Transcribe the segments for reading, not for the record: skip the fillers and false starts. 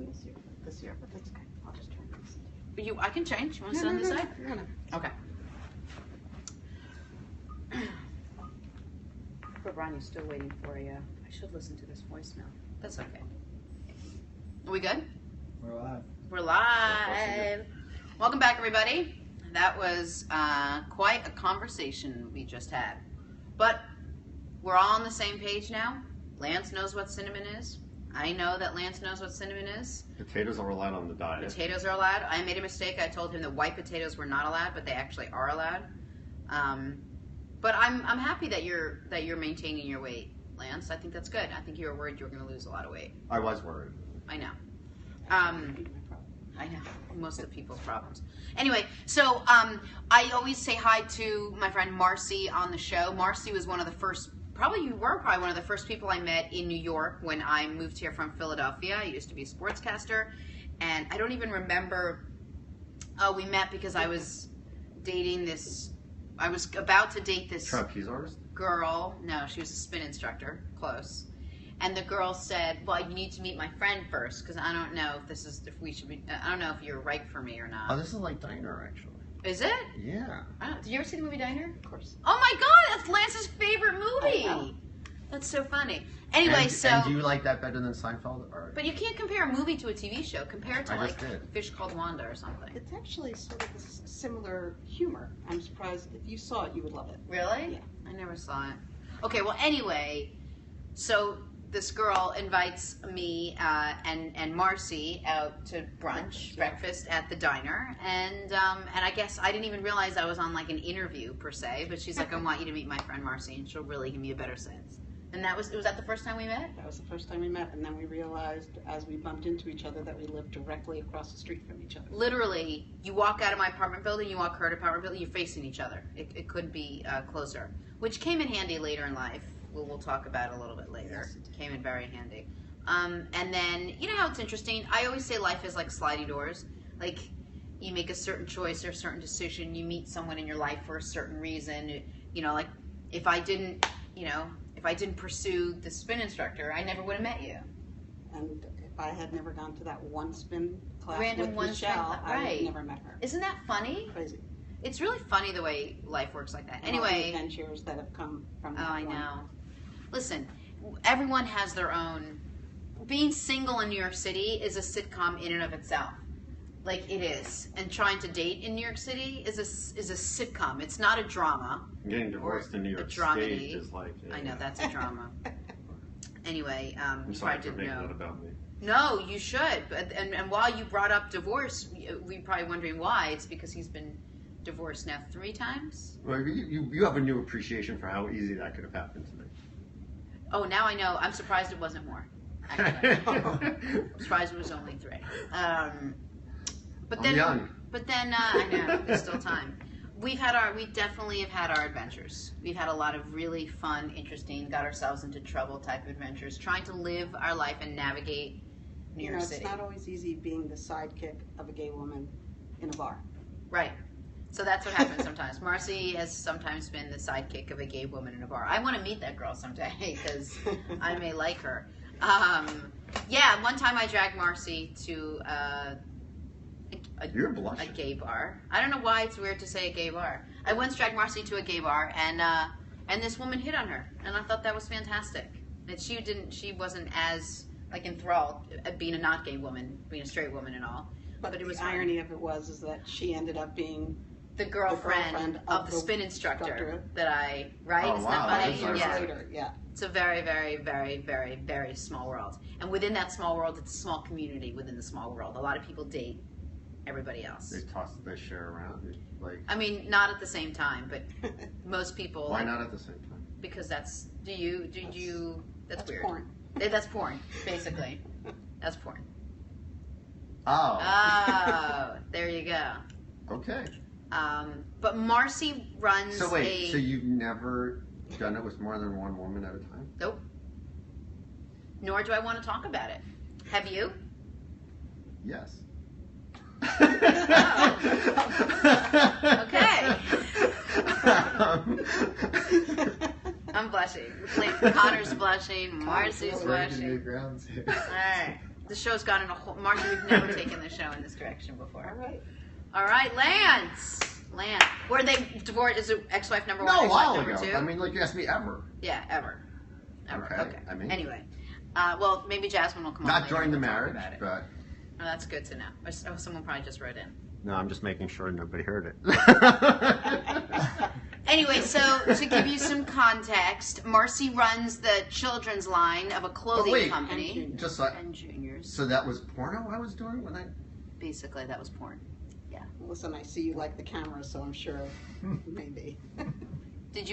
happen this year, but that's okay. I'll just turn this. But I can change. You want to sit on this side? No. Okay. But Ronnie's still waiting for you. I should listen to this voicemail. That's okay. Are we good? We're live. We're live. Welcome back, everybody. That was quite a conversation we just had. But we're all on the same page now. Lance knows what cinnamon is. I know that Lance knows what cinnamon is. Potatoes are allowed on the diet. Potatoes are allowed. I made a mistake. I told him that white potatoes were not allowed, but they actually are allowed. But I'm happy that you're maintaining your weight, Lance. I think that's good. I think you were worried you were going to lose a lot of weight. I was worried. I know. I know. Most of the people's problems. Anyway, so I always say hi to my friend Marcy on the show. Marcy was one of the first, you were probably one of the first people I met in New York when I moved here from Philadelphia. I used to be a sportscaster, and I don't even remember. We met because I was dating this. I was about to date this trapeze artist girl. No, she was a spin instructor. Close. And the girl said, "Well, you need to meet my friend first, because I don't know if we should be. I don't know if you're right for me or not." Oh, this is like Diner, actually. Is it? Yeah. Did you ever see the movie Diner? Of course. Oh my God, that's Lance's favorite movie. That's so funny. Anyway, and do you like that better than Seinfeld? Or? But you can't compare a movie to a TV show. Compare it to like did. Fish Called Wanda or something. It's actually sort of a similar humor. I'm surprised if you saw it, you would love it. Really? Yeah. I never saw it. Okay, well, anyway, so this girl invites me and Marcy out to brunch, breakfast at the diner, and I guess I didn't even realize I was on like an interview per se, but she's like, "I want you to meet my friend Marcy, and she'll really give me a better sense." And was that the first time we met? That was the first time we met, and then we realized as we bumped into each other that we lived directly across the street from each other. Literally, you walk out of my apartment building, you walk her apartment building, you're facing each other. It couldn't be closer, which came in handy later in life. We'll talk about it a little bit later. Yes. It came in very handy. And then, you know how it's interesting? I always say life is like slidey doors. Like, you make a certain choice or a certain decision, you meet someone in your life for a certain reason. You know, like, if I didn't pursue the spin instructor, I never would have met you. And if I had never gone to that one spin class Random with Michelle, I would right. have never met her. Isn't that funny? Crazy. It's really funny the way life works like that. And all the Anyway. adventures that have come from that I one. know. Listen, everyone has their own. Being single in New York City is a sitcom in and of itself. Like, it is. And trying to date in New York City is a sitcom. It's not a drama. Getting divorced in New York State is like... I know, that's a drama. Anyway, I'm sorry for making that about me. No, you should. And while you brought up divorce, we're probably wondering why. It's because he's been divorced now 3 times. Well, you have a new appreciation for how easy that could have happened to me. Oh, now I know. I'm surprised it wasn't more. I'm surprised it was only 3. But then, young. But then, I know there's still time. We definitely have had our adventures. We've had a lot of really fun, interesting, got ourselves into trouble type adventures, trying to live our life and navigate New York City. It's not always easy being the sidekick of a gay woman in a bar. Right. So that's what happens sometimes. Marcy has sometimes been the sidekick of a gay woman in a bar. I want to meet that girl someday because I may like her. Yeah, one time I dragged Marcy to You're blushing. a gay bar. I don't know why it's weird to say a gay bar. I once dragged Marcy to a gay bar, and this woman hit on her, and I thought that was fantastic. And she wasn't as like enthralled at being a not gay woman, being a straight woman and all. But it was the irony of it was that she ended up being the girlfriend of the spin instructor that I, right? Oh, Isn't wow, that funny? years Yeah. later. Yeah. It's a very, very, very, very, very small world. And within that small world, it's a small community within the small world. A lot of people date everybody else. They share around. Like, I mean, not at the same time, but most people. Why not at the same time? Because that's, that's weird. Porn. That's porn, basically. That's porn. Oh. Oh, there you go. Okay. But Marcy runs So wait, so you've never done it with more than one woman at a time? Nope. Nor do I want to talk about it. Have you? Yes. Okay. I'm blushing. Connor's blushing. Marcy's Breaking new blushing. grounds here. Alright. The show's gone in a whole... Marcy, we've never taken the show in this direction All before. right. All right, Lance. Lance. Were they divorced? Is it ex-wife number one? No, a ex-wife while number ago. two? I mean, like you asked me ever. Yeah, ever. Okay, I mean- Anyway. Well, maybe Jasmine will come on. Not later during the and talk marriage, about it. but Oh, that's good to know. Oh, someone probably just wrote in. no, I'm just making sure nobody heard it. Anyway, so to give you some context, Marcy runs the children's line of a clothing wait. company. And Just like, And juniors. so that was porno I was doing when I. Basically, that was porn. Listen, I see you like the camera, so I'm sure maybe.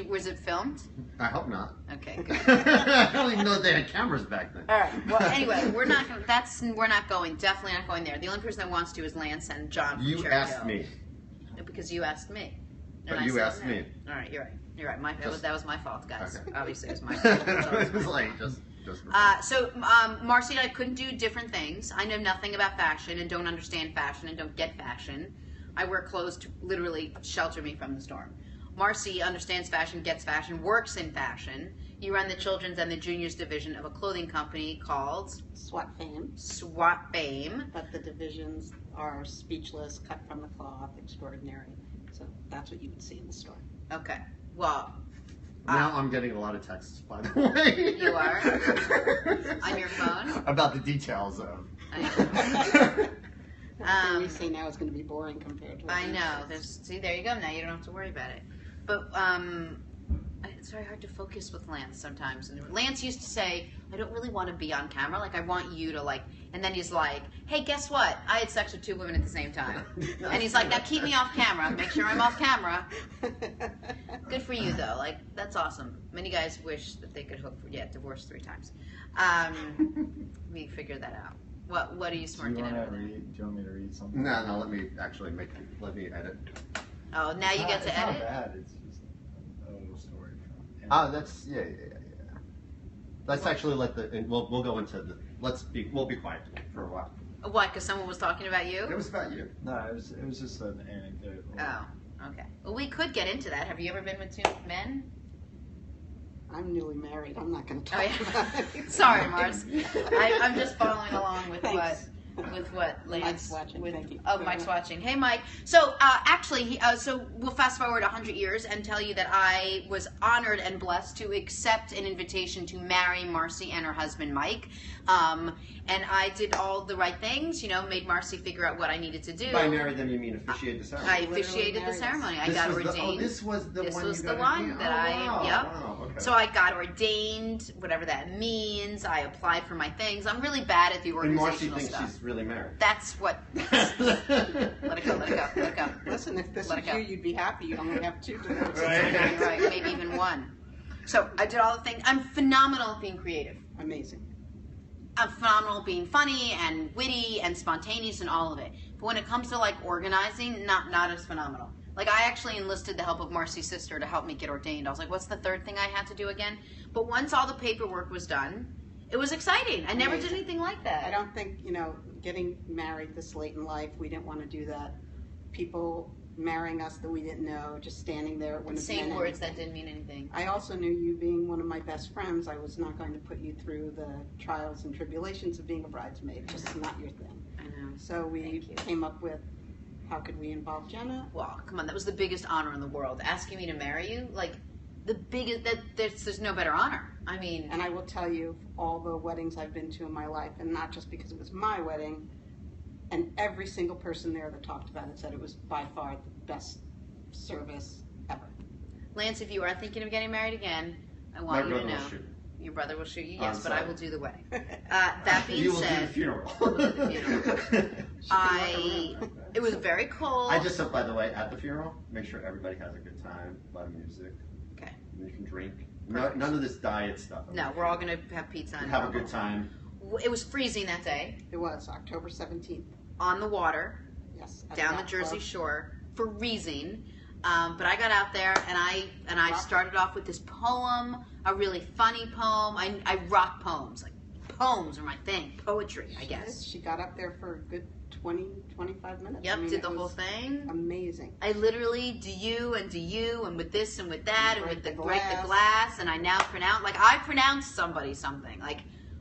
Was it filmed? I hope not. Okay, good. I don't even know if they had cameras back then. All right. Well, anyway, we're not going. Definitely not going there. The only person that wants to is Lance and John. From You Cherry asked Hill. me. Because you asked me. And But I you said asked no. me. All right, you're right. You're right. Just- That was my fault, guys. Okay. Obviously, it was my fault. It's always It my was fault. like just. So Marcy and I couldn't do different things. I know nothing about fashion and don't understand fashion and don't get fashion. I wear clothes to literally shelter me from the storm. Marcy understands fashion, gets fashion, works in fashion. You run the children's and the juniors division of a clothing company called SWAT fame, SWAT Fame. but the divisions are speechless, cut from the cloth, extraordinary. So that's what you would see in the store. Okay. Well, Now I'm getting a lot of texts, by the way. You are? On your phone? About the details of. Everything we say now is going to be boring compared to what I we know. say. See, there you go. Now you don't have to worry about it. But it's very hard to focus with Lance sometimes. And Lance used to say, I don't really want to be on camera. Like, I want you to, like... And then he's like, hey, guess what? I had sex with 2 women at the same time. And he's like, now keep me off camera. Make sure I'm off camera. Good for you, though. Like, that's awesome. Many guys wish that they could hope for... Yeah, divorced 3 times. We figured that out. What are you smirking at over there? Do you want me to read something? No, let me actually let me edit. Oh, now you get to edit? It's not bad. It's just a little story from. Oh, that's yeah. Let's actually let we'll go into the we'll be quiet for a while. Why? Because someone was talking about you? It was about you. No, it was just an anecdote. Oh, okay. Well, we could get into that. Have you ever been with 2 men? I'm newly married. I'm not going to Oh, talk yeah. about it. Sorry, Mars. I'm just following along with Thanks. what Lance. Mike's watching. Thank you. Oh, Mike's watching. Hey, Mike. So actually, so we'll fast forward 100 years and tell you that I was honored and blessed to accept an invitation to marry Marcy and her husband Mike. And I did all the right things, made Marcy figure out what I needed to do. By marry them, you mean officiate the ceremony? I officiated the ceremony. I got ordained. This was the This one. was you the got one ordained? that wow, yep. Wow, okay. So I got ordained, whatever that means. I applied for my things. I'm really bad at the And Marcy organizational thinks stuff. she's really married. That's what. Let it go. Let it go. Let it go. Listen, if this Let was it go. you, you'd be happy. You only have 2 divorces. Right, right. Maybe even 1. So I did all the things. I'm phenomenal at being creative. Amazing. I'm phenomenal at being funny and witty and spontaneous and all of it. But when it comes to like organizing, not as phenomenal. Like I actually enlisted the help of Marcy's sister to help me get ordained. I was like, what's the 3rd thing I had to do again? But once all the paperwork was done, it was exciting. I never did anything like that. I don't think, getting married this late in life, we didn't want to do that. People marrying us that we didn't know, just standing there. Wouldn't have Saying meant words anything. that didn't mean anything. I also knew you being one of my best friends, I was not going to put you through the trials and tribulations of being a bridesmaid. Just not your thing. I know. So we Thank you. came up with, how could we involve Jenna? Well, come on, that was the biggest honor in the world. Asking me to marry you, like the biggest. There's no better honor. I mean, And I will tell you, all the weddings I've been to in my life, and not just because it was my wedding, and every single person there that talked about it said it was by far the best service ever. Lance, if you are thinking of getting married again, I My want you to brother know. will shoot. Your brother will shoot you, I'm yes, but I sorry. will do the wedding. That being You will said, do the funeral. will do the funeral. It was very cold. I just said, by the way, at the funeral, make sure everybody has a good time. A lot of music. Okay. You can drink. No, Perfect. none of this diet stuff. No, we're all going to have pizza and have a good time. It was freezing that day It was October 17th. on the water Yes. at down the Yacht Jersey Club. Shore, freezing. But I got out there and I started off with this poem, a really funny poem. I rock poems. Like poems are my thing. Poetry, I guess. She got up there for a good 20, 25 minutes. Yep, I mean, did it the whole was thing. Amazing. I literally do you and with this and with that and Break with the the break the glass. glass and I now pronounce I pronounced somebody something like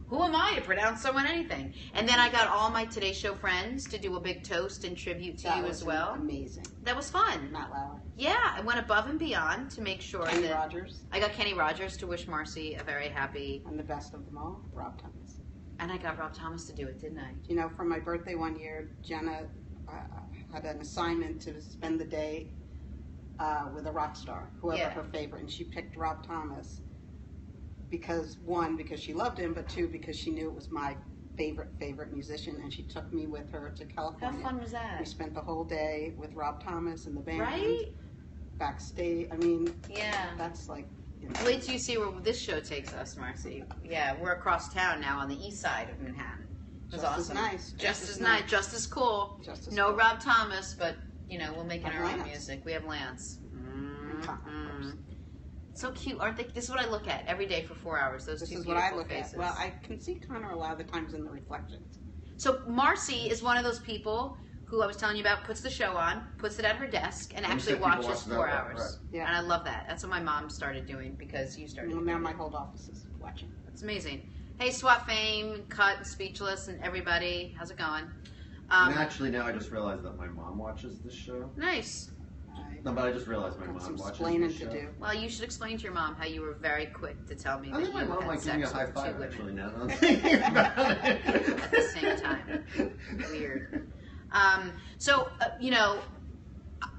who am I to pronounce someone anything? And then I got all my Today Show friends to do a big toast and tribute to That you was as well. amazing. That was fun. Not loud. Yeah, I went above and beyond to make sure Kenny that Rogers. I got Kenny Rogers to wish Marcy a very happy, And the best of them all, Rob Thomas. and I got Rob Thomas to do it, didn't I? You know, for my birthday one year, Jenna had an assignment to spend the day with a rock star, whoever Yeah. her favorite, and she picked Rob Thomas because, one, because she loved him, but two, because she knew it was my favorite musician, and she took me with her to How California. fun was We that? spent the whole day with Rob Thomas and the band, Right? backstage. I mean, Yeah. that's like, you know, Wait till you see where this show takes us, Marcy. Yeah, we're across town now on the east side of Manhattan. It was Just as awesome. nice. Just as nice. Just as cool. Just as No cool. Rob Thomas, but, you know, we'll make it Have our own Lance. music. We have Lance. And Tom, of course. So cute, aren't they? This is what I look at every day for 4 hours. Those This two is what I beautiful look faces. at. Well, I can see Connor a lot of the times in the reflections. So Marcy is one of those people who I was telling you about, puts the show on, puts it at her desk, and You actually said people watches watch that, 4 right, hours. right. Yeah. And I love that. That's what my mom started doing because you started Well, doing now my it. whole office is watching. It's amazing. Hey, SWAT fame, Cut, and Speechless, and everybody. How's it going? And actually, now I just realized that my mom watches this show. Nice. No, but I just realized my Got mom some watches explaining this to show. do. Well, you should explain to your mom how you were very quick to tell me I that think my you mom had might give me a sex high with two five women actually now that I'm thinking about it. at the same time. Weird. So you know,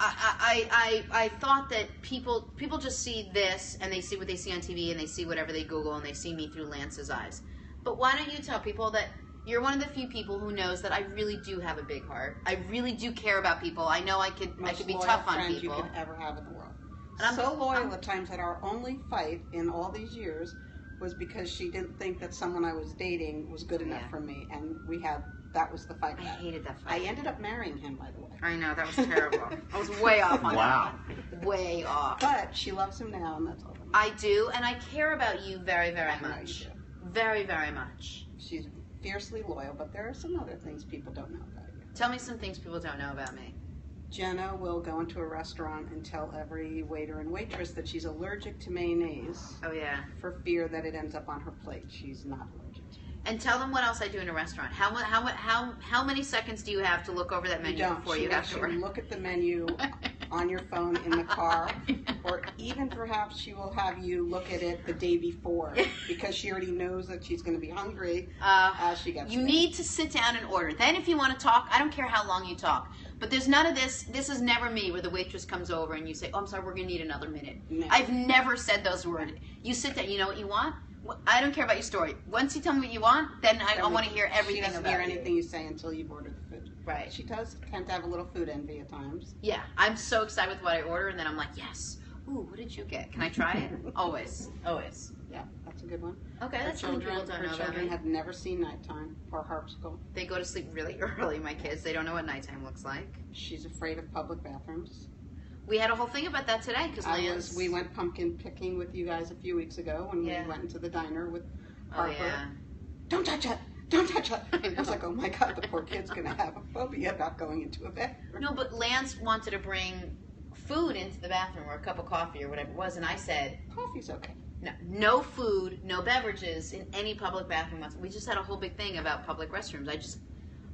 I thought that people just see this and they see what they see on TV and they see whatever they Google and they see me through Lance's eyes. But why don't you tell people that you're one of the few people who knows that I really do have a big heart. I really do care about people. I know I could Most be loyal tough on friends people. you could ever have in the world. And I'm- so loyal I'm- at times that our only fight in all these years was because she didn't think that someone I was dating was good enough Yeah. for me, and that was the fight. I back. hated that I fight. ended up marrying him, by the way. I know, that was terrible. I was way off on Wow. that one. Way off. But she loves him now, and that's all. that I do, and I care about you very, very matters. I know you much. do. Very, very much. She's fiercely loyal, but there are some other things people don't know about you. Tell me some things people don't know about me. Jenna will go into a restaurant and tell every waiter and waitress that she's allergic to mayonnaise Oh, yeah. for fear that it ends up on her plate. She's not allergic to it. And tell them what else I do in a restaurant. How many seconds do you have to look over that You menu don't. before She you have makes to you order? look at the menu on your phone in the car, or even perhaps she will have you look at it the day before because she already knows that she's going to be hungry as she gets You there. need to sit down and order. Then if you want to talk, I don't care how long you talk. But there's none of this. This is never me where the waitress comes over and you say, oh, I'm sorry, we're going to need another minute. No. I've never said those words. You sit there, you know what you want? I don't care about your story. Once you tell me what you want, then I want to hear everything She doesn't about hear you. anything you say until you've ordered the food. Right. She does tend to have a little food envy at times. Yeah, I'm so excited with what I order, and then I'm like, yes. Ooh, what did you get? Can I try it? Always. Always. Yeah, that's a good one. Okay, Her that's something people don't her know about children me. have never seen nighttime or harpsichord. They go to sleep really early, my kids. They don't know what nighttime looks like. She's afraid of public bathrooms. We had a whole thing about that today, because Lance... We went pumpkin picking with you guys a few weeks ago when Yeah. we went into the diner with Oh, Harper. yeah. Don't touch it! Don't touch it! I was like, oh my god, the poor kid's gonna have a phobia about going into a bathroom. No, but Lance wanted to bring food into the bathroom, or a cup of coffee, or whatever it was, and I said, Coffee's okay. no food, no beverages in any public bathroom. We just had a whole big thing about public restrooms.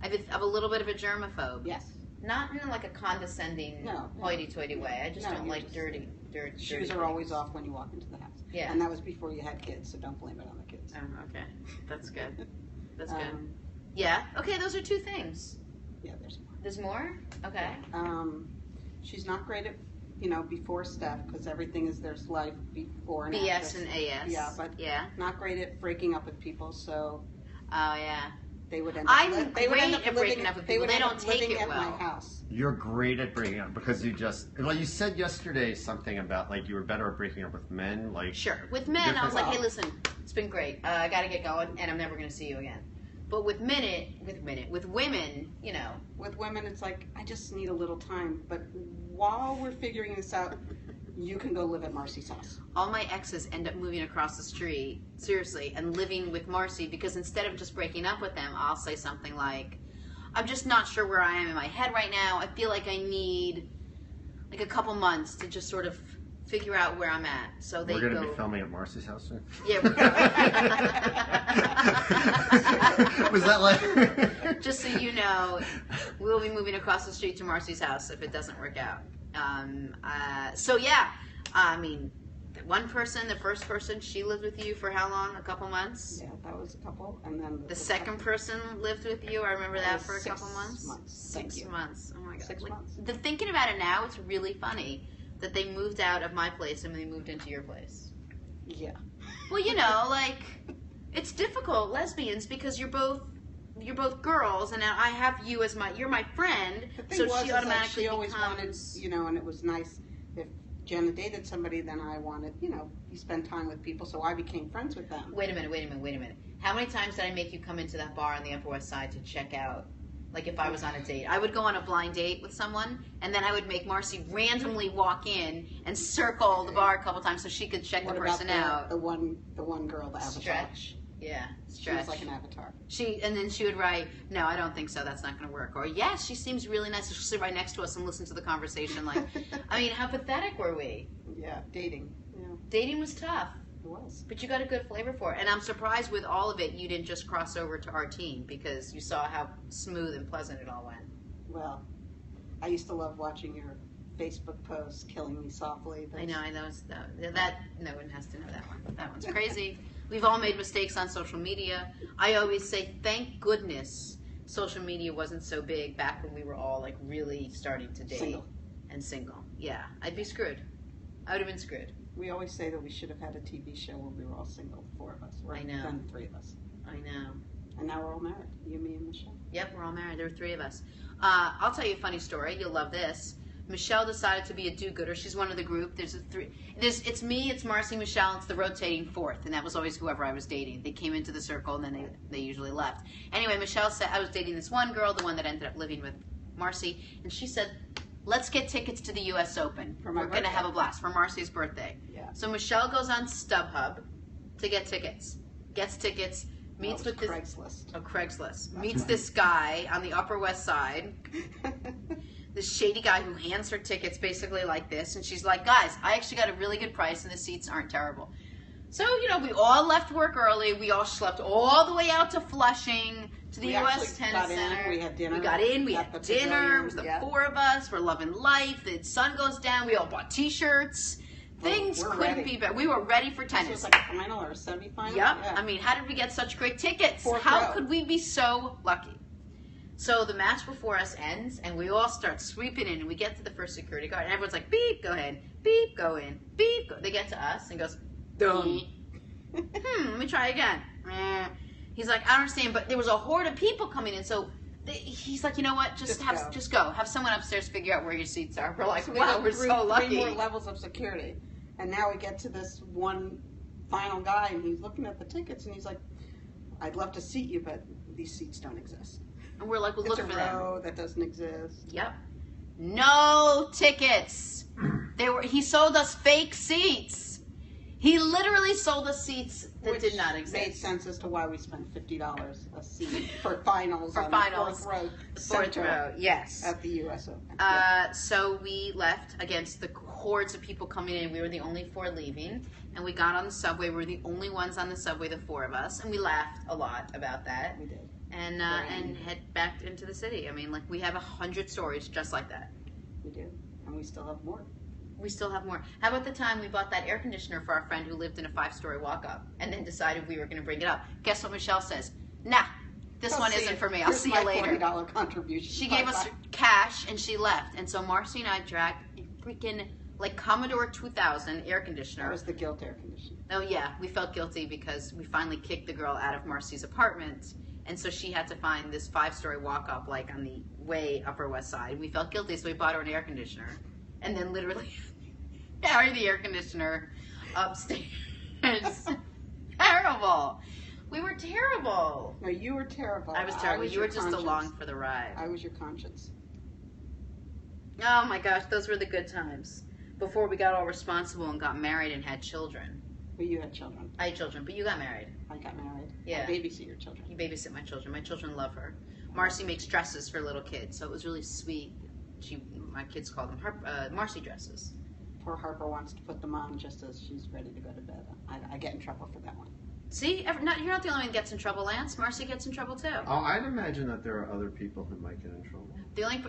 I have a little bit of a germaphobe. Yes. Not in like a condescending, No. hoity-toity way. I just No, don't you like just- dirty Shoes are always off when you walk into the house. Yeah. And that was before you had kids, so don't blame it on the kids. Oh, okay. That's good. That's good. Um, Yeah. Okay, those are two things. yeah, there's more. There's more? Okay. She's not great at, before stuff because everything is there's life before and BS after. and AS. Yeah, but Yeah. not great at breaking up with people, so Oh, yeah. they would end up. I'm they would end great up at living, breaking up with they people. would They end don't up take living it at well. my house. You're great at breaking up because you said yesterday something about like you were better at breaking up with men. Like Sure. With men, I was like, Well- hey, listen, it's been great. I got to get going, and I'm never going to see you again. But with women, With women, it's like I just need a little time. But while we're figuring this out, you can go live at Marcy's house. all my exes end up moving across the street, seriously, and living with Marcy because instead of just breaking up with them, I'll say something like, I'm just not sure where I am in my head right now. I feel like I need like a couple months to just sort of figure out where I'm at. So they We're going to go. be filming at Marcy's house soon? Yeah. Was that like... Just so you know, we'll be moving across the street to Marcy's house if it doesn't work out. So yeah, I mean, the first person, she lived with you for how long? A couple months? Yeah, that was a couple. And then The second person lived with you. I remember that for a 6 couple months. months. Thank 6 you. months. Oh my god. 6 months. Thinking about it now, it's really funny that they moved out of my place and they moved into your place. Yeah. Well, you know, like, it's difficult, lesbians, because you're both girls, and now I have you as you're my friend, The thing so was, she is that automatically she always wanted, becomes. you know, and it was nice if Jenna dated somebody, then I wanted, you know, you spend time with people, so I became friends with them. Wait a minute. How many times did I make you come into that bar on the Upper West Side to check out? Like if I was on a date, I would go on a blind date with someone, and then I would make Marcy randomly walk in and circle the bar a couple times so she could check What the about person out. the one girl, the avatar? Stretch. Yeah, She stretch. was like an avatar. And then she would write, "No, I don't think so. That's not going to work." Or, "Yes, she seems really nice." She'll sit right next to us and listen to the conversation. Like, I mean, how pathetic were we? Yeah, dating. Yeah, Dating was tough, it was. but you got a good flavor for it. And I'm surprised with all of it, you didn't just cross over to our team because you saw how smooth and pleasant it all went. Well, I used to love watching your Facebook posts, "Killing Me Softly." I know. That no one has to know that one. That one's crazy. We've all made mistakes on social media. I always say, thank goodness social media wasn't so big back when we were all like really starting to date Single. and single. Yeah, I'd be screwed. I would have been screwed. We always say that we should have had a TV show when we were all single, 4 of us. Or I know. Then 3 of us. I know. And now we're all married. You, me, and Michelle. Yep, we're all married. There were 3 of us. I'll tell you a funny story. You'll love this. Michelle decided to be a do-gooder. She's one of the group. It's me, it's Marcy, Michelle, and it's the rotating 4th, and that was always whoever I was dating. They came into the circle, and then they usually left. Anyway, Michelle said I was dating this one girl, the one that ended up living with Marcy, and she said, "Let's get tickets to the U.S. Open. For my We're going to birthday." have a blast for Marcy's birthday." Yeah. So Michelle goes on StubHub to get tickets. Gets tickets. Meets That with was this Craigslist. Craigslist. Meets right. this guy on the Upper West Side. This shady guy who hands her tickets basically like this, and she's like, "Guys, I actually got a really good price and the seats aren't terrible." So, you know, we all left work early. We all schlepped all the way out to Flushing, to the We U.S. actually Tennis got in, Center. we had dinner We got in, we at had the dinner. pavilion, It was the yeah. 4 of us. We're loving life. The sun goes down. We all bought T-shirts. Things we're couldn't ready. be better. We were ready for This tennis. was like a final or a semifinal? Yep. Yeah. I mean, how did we get such great tickets? 4th How row. could we be so lucky? So the match before us ends, and we all start sweeping in, and we get to the first security guard, and everyone's like, "Beep, go in. Beep, go in. Beep, go." They get to us, and goes, "Dum." Let me try again. He's like, "I don't understand," but there was a horde of people coming in, so he's like, "You know what? Just go. Have someone upstairs figure out where your seats are." We're like, So we "Wow, got we're three so lucky." more levels of security. And now we get to this one final guy, and he's looking at the tickets, and he's like, "I'd love to seat you, but these seats don't exist. And we're like, "We'll It's look a for them." row that doesn't exist." Yep. No tickets. He sold us fake seats. He literally sold us seats that Which did not made exist. sense as to why we spent $50 a seat for finals For on finals. the 4th row 4th center row, yes. at the U.S. Open. So we left against the hordes of people coming in. We were the only 4 leaving, and we got on the subway. We were the only ones on the subway, the 4 of us, and we laughed a lot about that. We did. And head back into the city. I mean, like, we have 100 stories just like that. We do. And we still have more. We still have more. How about the time we bought that air conditioner for our friend who lived in a 5-story walk-up and then decided we were going to bring it up? Guess what Michelle says? Nah, this I'll one see isn't you. for me. I'll Here's see my you later. $40 contribution. She gave us cash and she left. And so Marcy and I dragged a freaking, like, Commodore 2000 air conditioner. That was the guilt air conditioner. Oh, yeah. We felt guilty because we finally kicked the girl out of Marcy's apartment. And so she had to find this 5-story walk-up, like, on the way Upper West Side. We felt guilty, so we bought her an air conditioner. And then literally carry the air conditioner upstairs. Terrible. We were terrible. No, you were terrible. I was terrible. You your were just conscience. along for the ride. I was your conscience. Oh my gosh, those were the good times. Before we got all responsible and got married and had children. But you had children. I had children, but you got married. I got married. Yeah. I babysit your children. You babysit my children. My children love her. Marcy makes dresses for little kids, so it was really sweet. My kids call them her Marcy dresses. poor Harper wants to put them on just as she's ready to go to bed. I get in trouble for that one. See, you're not the only one who gets in trouble, Lance. Marcy gets in trouble too. Oh, I'd imagine that there are other people who might get in trouble.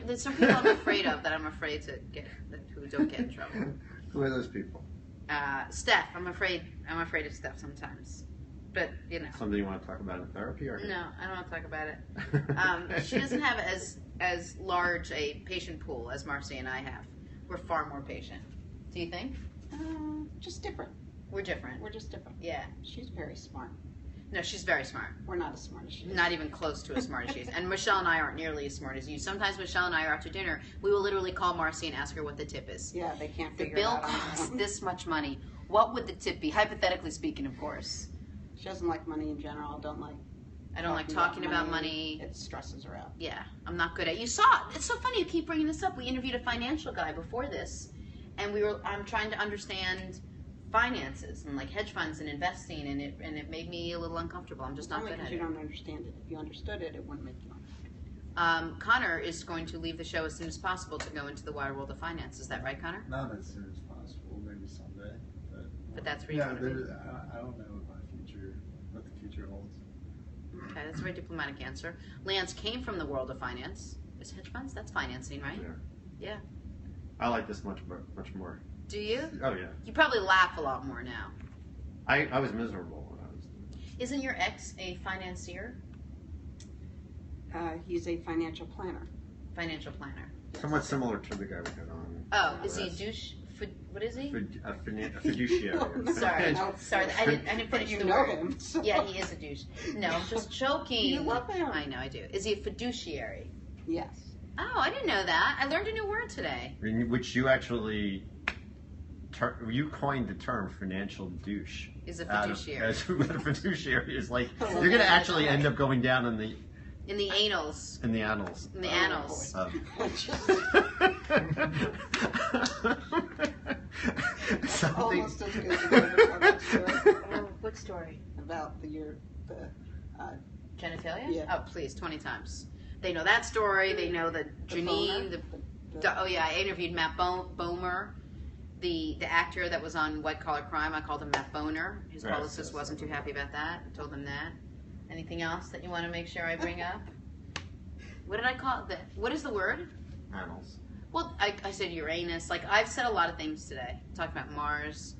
There's some people I'm afraid of that I'm afraid to get who don't get in trouble. Who are those people? Steph, I'm afraid of Steph sometimes, but you know. Something you want to talk about in therapy, or No, I don't want to talk about it. She doesn't have as large a patient pool as Marcy and I have. We're far more patient. Do you think? Just different. We're different. We're just different. Yeah. She's very smart. No, she's very smart. We're not as smart as she is. Not even close to as smart as she is. And Michelle and I aren't nearly as smart as you. Sometimes Michelle and I are after dinner. We will literally call Marcy and ask her what the tip is. Yeah, they can't The figure it bill out. costs this much money. What would the tip be? Hypothetically speaking, of course. She doesn't like money in general. I don't like talking about money. It stresses her out. Yeah, I'm not good at. You saw it. It's so funny you keep bringing this up. We interviewed a financial guy before this, and I'm trying to understand finances and like hedge funds and investing, and it made me a little uncomfortable. I'm just not Only good at because you it. don't understand it. If you understood it, it wouldn't make you. Connor is going to leave the show as soon as possible to go into the wide world of finance. Is that right, Connor? Not as soon as possible, maybe someday. But that's where you yeah, want to be. I don't know what the future holds. Okay, that's a very diplomatic answer. Lance came from the world of finance. Is hedge funds? That's financing, right? Yeah. I like this much more. Do you? Oh yeah. You probably laugh a lot more now. I was miserable when I was. Isn't your ex a financier? He's a financial planner. Financial planner. Somewhat similar to the guy we had on. Oh, is he a douche? What is he? A fiduciary. Sorry, No. sorry, I didn't But finish you the know word. him. So. Yeah, he is a douche. No, I'm just joking. You love him. I know, I do. Is he a fiduciary? Yes. Oh, I didn't know that. I learned a new word today. Which you actually. You coined the term financial douche. Is a fiduciary. What a fiduciary is like. Oh, You're going to yeah, actually right. end up going down in the annals. in the annals. In the annals. Of. Something. Almost as good as you ever tell that story Oh, what story? about the Genitalia? Yeah. Oh, please, 20 times. They know that story. They know the Janine. Oh yeah, I interviewed Matt Bomer, the actor that was on White Collar Crime. I called him Matt Boner. His Yes, publicist yes. wasn't too happy about that. I told him that. Anything else that you want to make sure I bring up? What did I call it? What is the word? Annals. Well, I said Uranus. Like, I've said a lot of things today. Talked about Mars.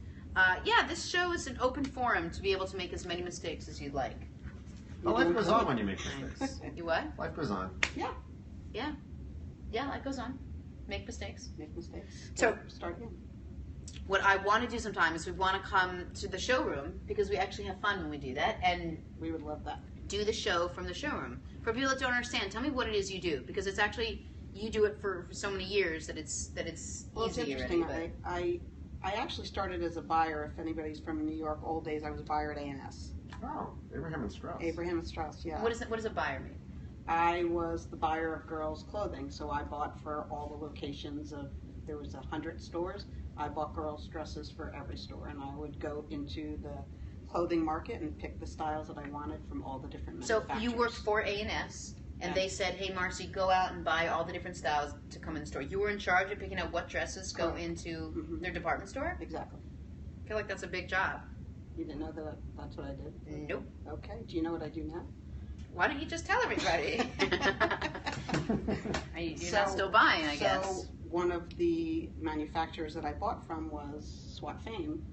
Yeah, this show is an open forum to be able to make as many mistakes as you'd like. Well, life goes on when you make mistakes. You what? Life goes on. Yeah, life goes on. Make mistakes. Make mistakes. So- Start again. What I want to do sometime is we want to come to the showroom because we actually have fun when we do that and We would love that. do the show from the showroom. For people that don't understand, tell me what it is you do because it's actually you do it for so many years that it's Well, it's easy interesting. already. I actually started as a buyer. If anybody's from New York, old days, I was a buyer at A&S. Oh, Abraham and Strauss. Abraham and Strauss, yeah. What does a buyer mean? I was the buyer of girls' clothing, so I bought for all the locations of. There was 100 stores. I bought girls' dresses for every store, and I would go into the clothing market and pick the styles that I wanted from all the different So manufacturers. you worked for A&S, and they said, "Hey, Marcy, go out and buy all the different styles to come in the store." You were in charge of picking out what dresses go Correct. into Mhm. their department store. Exactly. I feel like that's a big job. You didn't know that that's what I did? Nope. Okay. Do you know what I do now? Why don't you just tell everybody? You're So- not still buying, I guess. So one of the manufacturers that I bought from was SWAT Fame,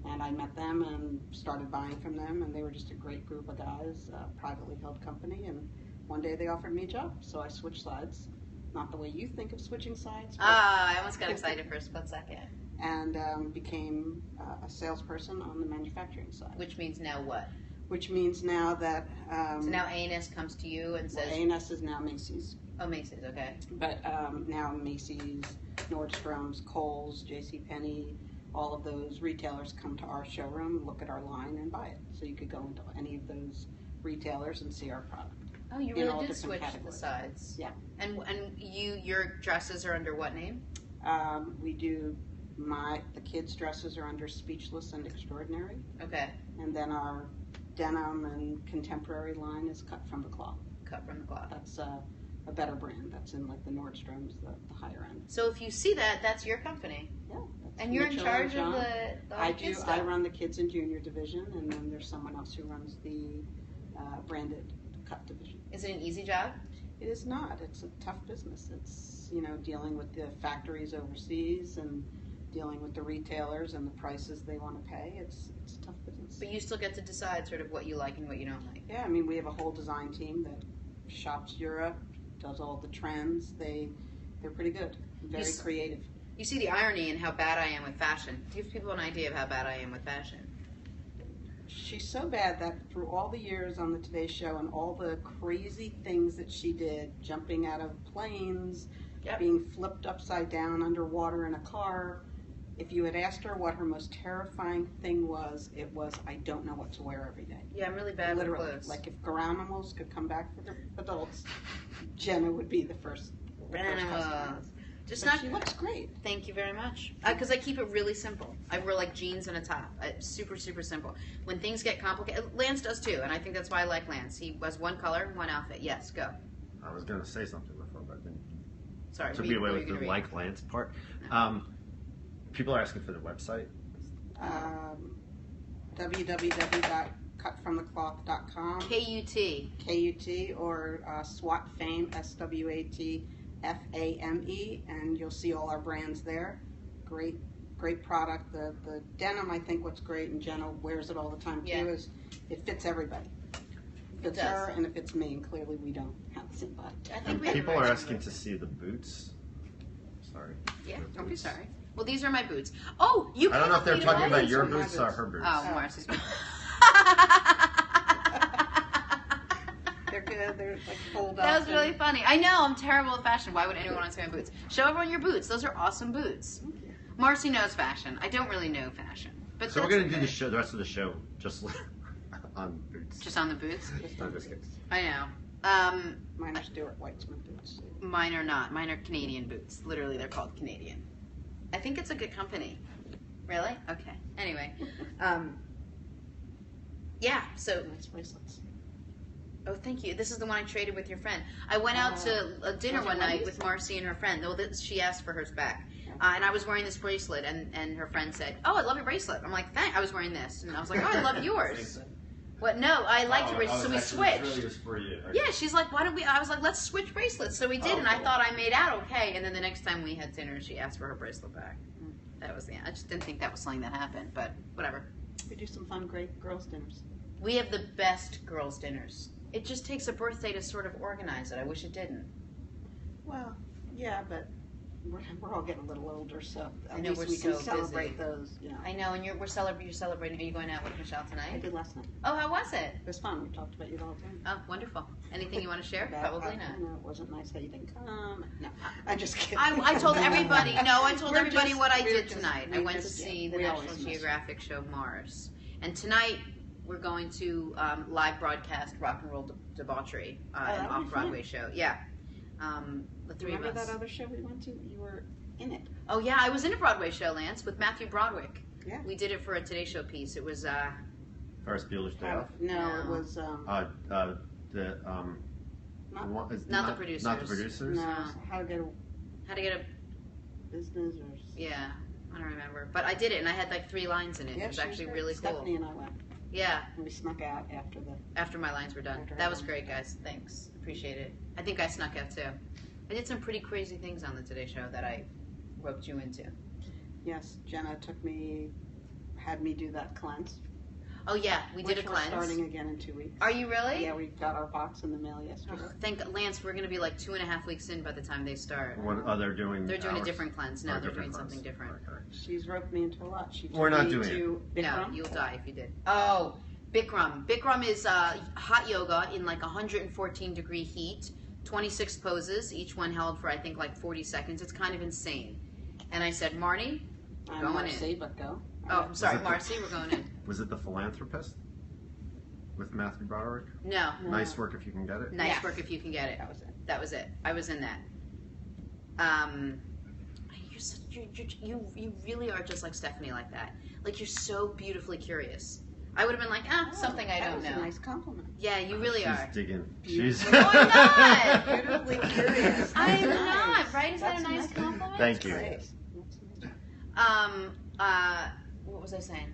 and I met them and started buying from them, and they were just a great group of guys, a privately held company, and one day they offered me a job, so I switched sides. Not the way you think of switching sides, but, I almost got excited for a split second. and became a salesperson on the manufacturing side. Which means now what? Which means now that So now A&S comes to you and says, A&S is now Macy's. "Oh, Macy's, okay." But now Macy's, Nordstrom's, Kohl's, JCPenney, all of those retailers come to our showroom, look at our line, and buy it. So you could go into any of those retailers and see our product. Oh, you In all really did different switch the categories. sides. Yeah. And your dresses are under what name? We do the kids' dresses are under Speechless and Extraordinary, Okay, and then our denim and contemporary line is cut from the cloth. cut from the cloth. That's a better brand that's in like the Nordstroms, the higher end. So if you see that, that's your company. Yeah. That's And you're in Mitchell charge and of John. the I kids do. stuff. I run the kids and junior division, and then there's someone else who runs the branded cut division. Is it an easy job? It is not. It's a tough business. It's, dealing with the factories overseas and dealing with the retailers and the prices they want to pay. It's a tough business. But you still get to decide sort of what you like and what you don't like. Yeah, we have a whole design team that shops Europe, does all the trends. They're pretty good. Very creative. You see the irony in how bad I am with fashion. Give people an idea of how bad I am with fashion. She's so bad that through all the years on the Today Show and all the crazy things that she did, jumping out of planes, being flipped upside down underwater in a car, if you had asked her what her most terrifying thing was, it was, I don't know what to wear every day. Yeah, I'm really bad with Literally. clothes. Like if Garanimals could come back for the adults, Jenna would be the first customer. But she looks great. Thank you very much. Because I keep it really simple. I wear like jeans and a top. Super, super simple. When things get complicated, Lance does too, and I think that's why I like Lance. He has one color, one outfit. Yes, go. I was going to say something before, but I didn't. Sorry. Took me away with the like Lance part. People are asking for the website. www.cutfromthecloth.com. KUT. KUT or SWAT Fame, SWATFAME, and you'll see all our brands there. Great product. The denim, I think what's great, and Jenna wears it all the time too, is it fits everybody. It fits her and it fits me, and clearly we don't have the same body. I think People are asking to see the boots. Sorry. Yeah, don't be sorry. Well, these are my boots. Oh, you I don't know if they're talking about your my boots or boots. her boots. Oh, Marcy's boots. They're good. They're like fold up. That was really funny. I know, I'm terrible at fashion. Why would anyone want to see my boots? Show everyone your boots. Those are awesome boots. Marcy knows fashion. I don't really know fashion. But So we're going to do the rest of the show just on boots. Just on the boots? No, just kidding. I know. Mine are Stuart Weitzman boots. Mine are not. Mine are Canadian boots. Literally, they're called Canadian. I think it's a good company. Really? Okay. Anyway. Yeah, so... Nice bracelets. Oh, thank you. This is the one I traded with your friend. I went out to a dinner one night with Marcy and her friend. Though she asked for hers back. And I was wearing this bracelet, and her friend said, "Oh, I love your bracelet." I'm like, "Thanks." I was wearing this, and I was like, "Oh, I love yours." What? No, I liked your bracelet, so we switched. Really was for you. Okay. Yeah, she's like, "Why don't we?" I was like, "Let's switch bracelets." So we did, and I thought I made out okay. And then the next time we had dinner, she asked for her bracelet back. That was the end. I just didn't think that was something that happened, but whatever. We do some fun, great girls' dinners. We have the best girls' dinners. It just takes a birthday to sort of organize it. I wish it didn't. Well, yeah, but we're all getting a little older, so I at know least we're we can so celebrate busy. those. I know, and you're celebrating. Are you going out with Michelle I tonight? did last night. Oh, how was it? It was fun. We talked about you the whole time. Oh, wonderful. Anything you want to share? About Probably how, not. it wasn't nice how you didn't come. No, I'm just kidding. I told everybody. No, I told We're everybody just- what I we're did just- tonight. I we went to just- see yeah, the we National always miss. Geographic show Mars, and tonight we're going to live broadcast Rock and Roll Debauchery, an that'll be off-Broadway fun. show. Yeah, the three Remember of us. that other show we went to? You were in it. Oh yeah, I was in a Broadway show, Lance, with Matthew Broderick. Yeah. We did it for a Today Show pice. It was Ferris Bueller's Day Off. No, it No. was Not the Not producers. the producers. no, how to get a how to get a business or yeah. I don't remember, but I did it, and I had like 3 lines in it. yeah, It was she actually great. really cool. Stephanie and I went, Yeah. and we snuck out after the. After my lines were done. After That her was lines. great, guys. Thanks. Appreciate it. I think I snuck out too. I did some pretty crazy things on the Today Show that I roped you into. Yes, Jenna had me do that cleanse. Oh yeah, we did a Which we're cleanse. starting again in 2 weeks. Are you really? Yeah, we got our box in the mail yesterday. Oh, thank Lance. We're going to be like 2.5 weeks in by the time they start. What they're doing? They're doing a hours? different cleanse. No, Oh, they're different doing something cleanse. different. Okay. She's roped me into a lot. She took We're not me doing to No, Bikram. you'll die if you did. Oh, Bikram. Bikram is hot yoga in like 114-degree heat. 26 poses, each one held for I think like 40 seconds. It's kind of insane. And I said, Marnie, I'm going Marcy, but go. oh, I'm sorry, Was it the- Marcy, we're going in. Was it The Philanthropist with Matthew Broderick? No. No. Nice work if you can get it. Nice Yes. work if you can get it. That was it. That was it. I was in that. You're such, you really are just like Stephanie like that. Like you're so beautifully curious. I would have been like, something I that don't was know. a nice compliment. Yeah, you really She's are. digging. Beautiful. She's. No, I'm not. Beautifully Thank you. Great. What was I saying?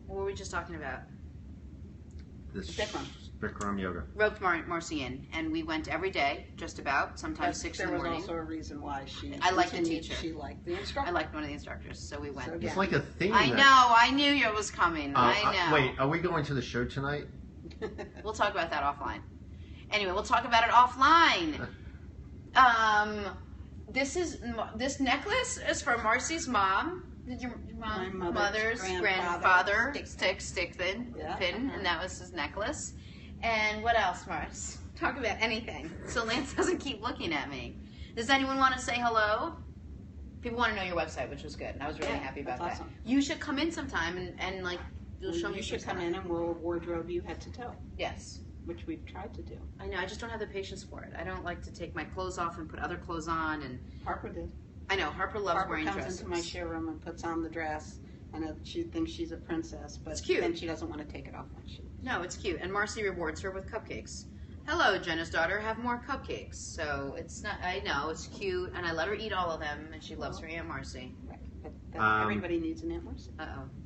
What were we just talking about? This Bikram. Bikram yoga. Roped Marcy in, and we went every day, just about, sometimes 6 in the morning. There was also a reason why she. I liked the continued. teacher. She liked the instructor. I liked one of the instructors, so we went. So, It's like a theme. I know, I knew it was coming. I know. Wait, are we going to the show tonight? We'll talk about that offline. Anyway, we'll talk about it offline. This necklace is for Marcy's mom. Did your My mother's grandfather stick pin, and that was his necklace. And what else, Mars? Talk about anything. So Lance doesn't keep looking at me. Does anyone want to say hello? People want to know your website, which was good, and I was really happy about that. Awesome. You should come in sometime and like you'll show me. You should some come stuff. in and we'll wardrobe you head to toe, Yes. which we've tried to do. I know, I just don't have the patience for it. I don't like to take my clothes off and put other clothes on, and Harper did. I know Harper loves Harper wearing comes dresses. into my showroom and puts on the dress, and she thinks she's a princess, but It's cute. then she doesn't want to take it off when she. No, it's cute, and Marcy rewards her with cupcakes. Hello, Jenna's daughter, have more cupcakes. So it's not. I know it's cute, and I let her eat all of them, and she loves her Aunt Marcy. Right. But everybody needs an Aunt Marcy.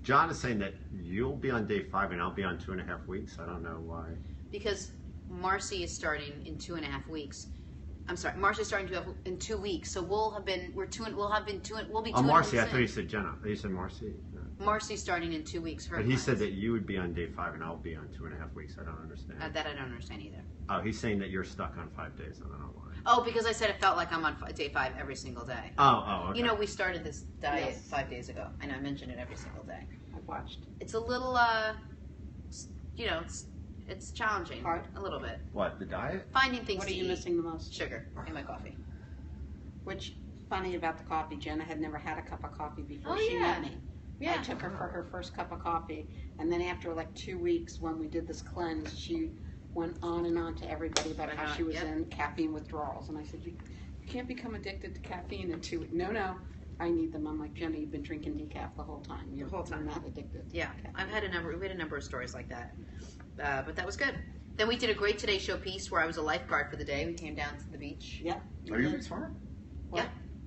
John is saying that you'll be on day 5 and I'll be on 2.5 weeks. I don't know why. Because Marcy is starting in 2.5 weeks. I'm sorry, Marcy's starting in 2 weeks, so we'll be 2. Oh, Marcy, I thought you said Jenna. You said Marcy. No. Marcy's starting in 2 weeks. Her But he class. said that you would be on day 5 and I'll be on 2.5 weeks. I don't understand. That I don't understand either. Oh, he's saying that you're stuck on 5 days. I don't know why. Oh, because I said it felt like I'm on day 5 every single day. Oh, okay. You know, we started this diet Yes. 5 days ago, and I mentioned it every single day. I've watched. It's a little, you know, it's challenging. Hard? A little bit. What, the diet? Finding things What are to you eat. missing the most? Sugar in my coffee. Which, funny about the coffee, Jenna had never had a cup of coffee before Oh, she yeah. met me. Yeah. I took her for her first cup of coffee, and then after like 2 weeks when we did this cleanse, she went on and on to everybody about how she was in caffeine withdrawals. And I said, you can't become addicted to caffeine in 2 weeks. No, I need them. I'm like, Jenna, you've been drinking decaf the whole time. You're not addicted. Yeah, we had a number of stories like that. But that was good. Then we did a great Today Show piece where I was a lifeguard for the day. We came down to the beach. Yeah. Are you a beach farmer? Yeah.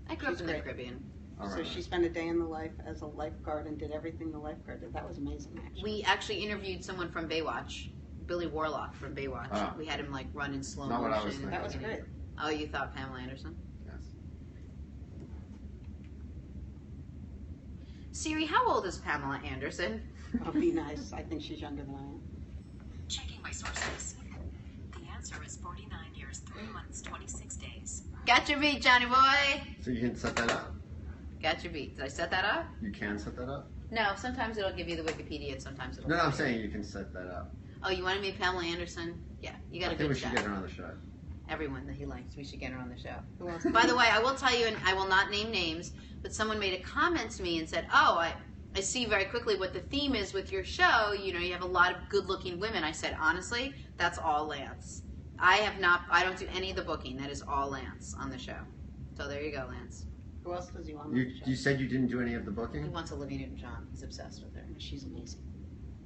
I grew up She's in the great. Caribbean. All So right. she spent a day in the life as a lifeguard and did everything the lifeguard did. That was amazing, actually. We actually interviewed someone from Baywatch, Billy Warlock from Baywatch. Ah. We had him like run in slow Not motion. what I was thinking. That was great. Oh, you thought Pamela Anderson? Yes. Siri, how old is Pamela Anderson? Oh, be nice. I think she's younger than I am. Checking my sources. The answer is 49 years, 3 months, 26 days. Got your beat, Johnny boy. So you can set that up? Got your beat. Did I set that up? You can set that up? No, sometimes it'll give you the Wikipedia and sometimes it'll... No, I'm saying you can set that up. Oh, you wanted me Pamela Anderson? Yeah, you got I a think good we should shot. get her on the show. Everyone that he likes, we should get her on the show. Who else? By the way, I will tell you, and I will not name names, but someone made a comment to me and said, oh, I see very quickly what the theme is with your show. You know, you have a lot of good-looking women. I said, honestly, that's all Lance. I don't do any of the booking. That is all Lance on the show. So there you go, Lance. Who else does he want on You, the show? you said you didn't do any of the He booking? wants Olivia Newton-John. He's obsessed with her. She's amazing.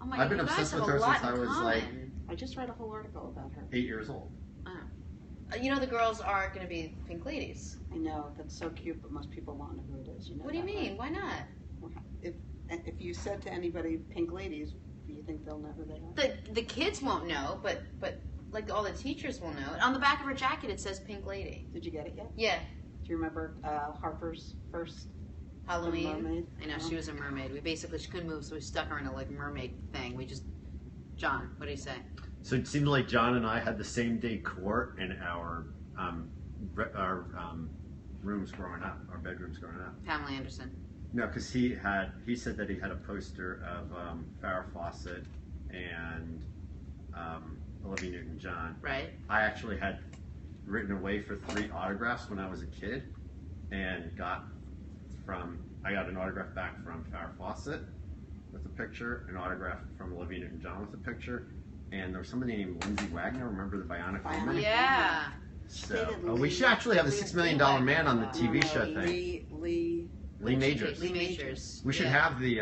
Oh my I've God, been you guys obsessed have with a her lot since I in was, common. like, I just read a whole article about her. 8 years old. You know the girls are going to be Pink Ladies. I know, that's so cute, but most people won't know who it is. You know What do you that, mean? right? Why not? If you said to anybody, Pink Ladies, do you think they'll know who they are? The kids won't know, but like all the teachers will know. On the back of her jacket it says Pink Lady. Did you get it yet? Yeah, Do you remember Harper's first Halloween. mermaid? I know she was a mermaid. She couldn't move, so we stuck her in a like mermaid thing. John, what do you say? So it seemed like John and I had the same decor in our rooms growing up, our bedrooms growing up. Pamela Anderson. No, because he said that he had a poster of Farrah Fawcett and Olivia Newton-John. Right. I actually had written away for 3 autographs when I was a kid, and I got an autograph back from Farrah Fawcett with a picture, an autograph from Olivia Newton-John with a picture, and there was somebody named Lindsay Wagner. Remember the Bionic Woman? Yeah. So we should actually have the $6 Million Man on the TV show thing. Lee Majors. Lee Majors. We should Yeah. have the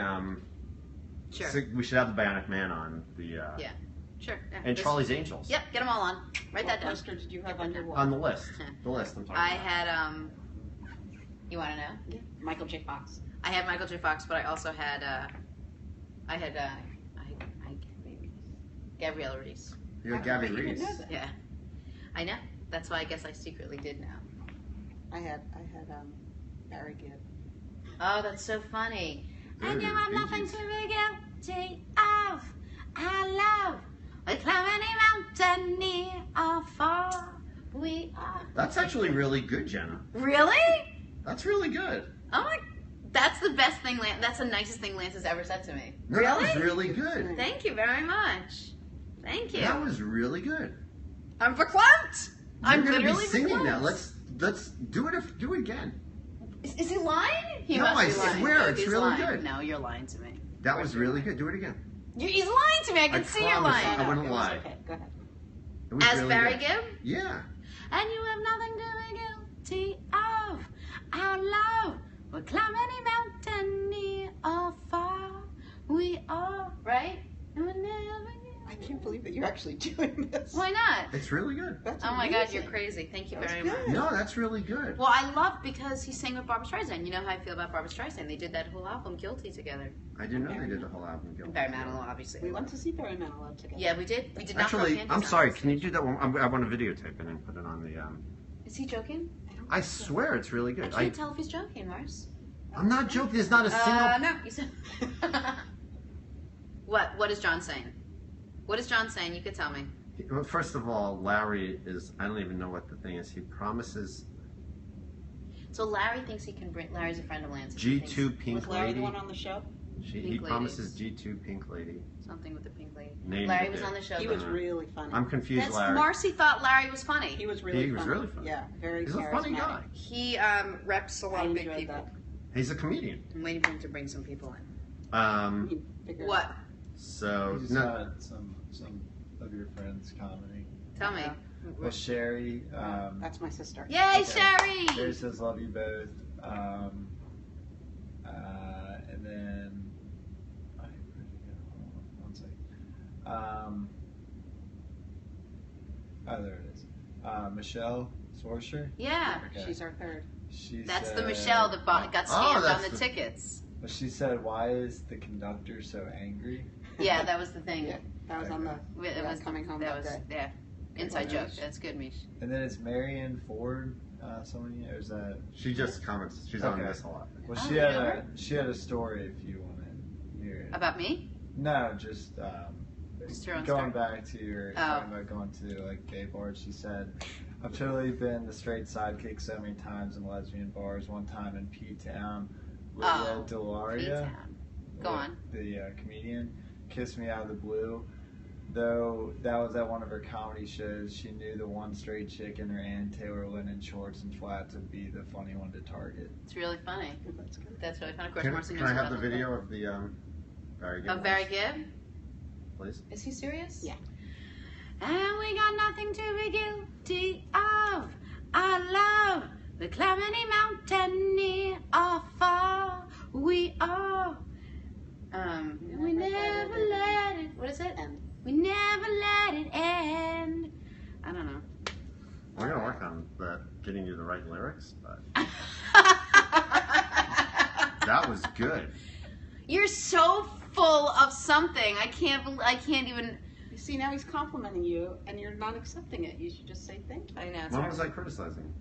Sure. we should have the Bionic Man on the Yeah. Sure. Yeah. and This- Charlie's Angels. Yep. Get them all on. Write that What down. poster did you have on your wall? On the list. The list I'm talking I about. had You want to know? Yeah. Michael J. Fox. I had Michael J. Fox, but I also had Gabrielle Reese. You had Gabby But you didn't Reese. know that. Yeah, I know. That's why I guess I secretly did know. I had Barry Gibb. Oh, that's so funny. And you Ooh, have nothing Bee to Gees. be guilty of. I love. We climb any mountain near or far. We are. That's actually really good, Jenna. Really? That's really good. Oh my. That's the best thing. That's the nicest thing Lance has ever said to me. No, that was really good. Thank you very much. Thank you. That was really good. I'm verklempt. I'm You're gonna literally be singing verklempt. that. Let's do it. Do it again. Is he lying? He No, must I be lying. swear, it's He's really lying. good. No, you're lying to me. That was really good. Do it again. He's lying to me. I can see you're promise lying. I wouldn't It was lie. okay. Go ahead. It was As really Barry good. Gibb? Yeah. And you have nothing to be guilty of. Our love will climb any mountain near or far. We are, right? And we'll never I can't believe that you're actually doing this. Why not? It's really good. That's Oh my God, amazing. you're crazy. Thank you That's very good. much. No, that's really good. Well, I love because he sang with Barbra Streisand. You know how I feel about Barbra Streisand. They did that whole album, Guilty, together. I didn't know they did the whole album. And Barry Manilow, obviously. We went to see Barry Manilow together. Yeah, we did. We did not throw Actually, candies I'm out. sorry. Can you do that one? I want to videotape it and put it on the. Is he joking? I swear it's really I good. can't tell if he's joking, Mars. I'm not joking. There's not a single. No, you said. What is John saying? What is John saying? You could tell me. Well, first of all, Larry is. I don't even know what the thing is. He promises So Larry thinks he can bring. Larry's a friend of Lance's. He thinks G2 Pink Was Larry Lady. the one on the show? He Pink promises Lady. G2 Pink Lady. Something with the pink lady. Name Larry it was there. on the show. He was really funny. I'm confused, That's Larry. Marcy thought Larry was funny. He was really He was funny. really funny. Yeah, very He's a charismatic. funny guy. He reps a lot I of big enjoyed people. that. He's a comedian. I'm waiting for him to bring some people in. He figured What? out. So You just no, had some of your friends commenting. Tell me. Well, Sherry. That's my sister. Yay, Okay. Sherry! Sherry says love you both. And then where did it go? Hold on, one second. Oh, there it is. Michelle Sorsher. Yeah. Okay. She's our third. She That's the said- Michelle that got Oh, scammed on that's the the- tickets. But she said, "Why is the conductor so angry?" Yeah, that was the thing. Yeah, that was on the. It yeah, was coming home that that was day. yeah. Inside Good joke. Mish. That's good, Mish. And then it's Marianne Ford. Someone, or is that? she just comments. She's on Okay. this a lot. Well, Oh, she you had know a her? story if you want to hear it. About me? No, just Just her own going story. back to your Oh. talking about going to like gay bars. She said, "I've totally been the straight sidekick so many times in lesbian bars. One time in P-Town, Lydia Oh, Delaria, P-Town. Go on. the comedian, kissed me out of the blue. Though that was at one of her comedy shows, she knew the one straight chick in her Ann Taylor linen shorts and flats would be the funny one to target." It's really funny. That's good. That's really funny. Of course, Can, Marcy can knows I have about the them. video of the Barry Gibb? Of Barry Gibb? Please. Is he serious? Yeah. And we got nothing to be guilty of. Our love, we climb any mountain near or far. We are. We never let it. What is it? And We never let it end. I don't know. We're gonna work on getting you the right lyrics, but that was good. You're so full of something. I can't even. you see, now he's complimenting you, and you're not accepting it. You should just say thank you. I know. It's When hard. was I criticizing?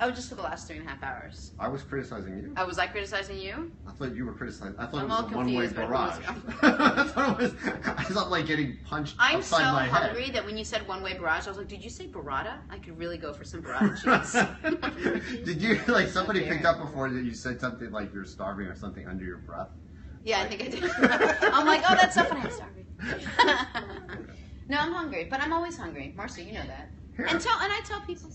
Oh, just for the last 3.5 hours. I was criticizing you. Oh, was I criticizing you? I thought you were criticizing. I thought I'm it was all a one-way confused by barrage. who's- I thought it was. I thought like getting punched I'm so upside my head. hungry that when you said one-way barrage, I was like, did you say burrata? I could really go for some burrata cheese. Did you like somebody Okay. picked up before that you said something like you're starving or something under your breath? Yeah, I think I did. I'm like, oh, that's not what I'm starving. No, I'm hungry, but I'm always hungry. Marcy, you know that. Here. And I tell people.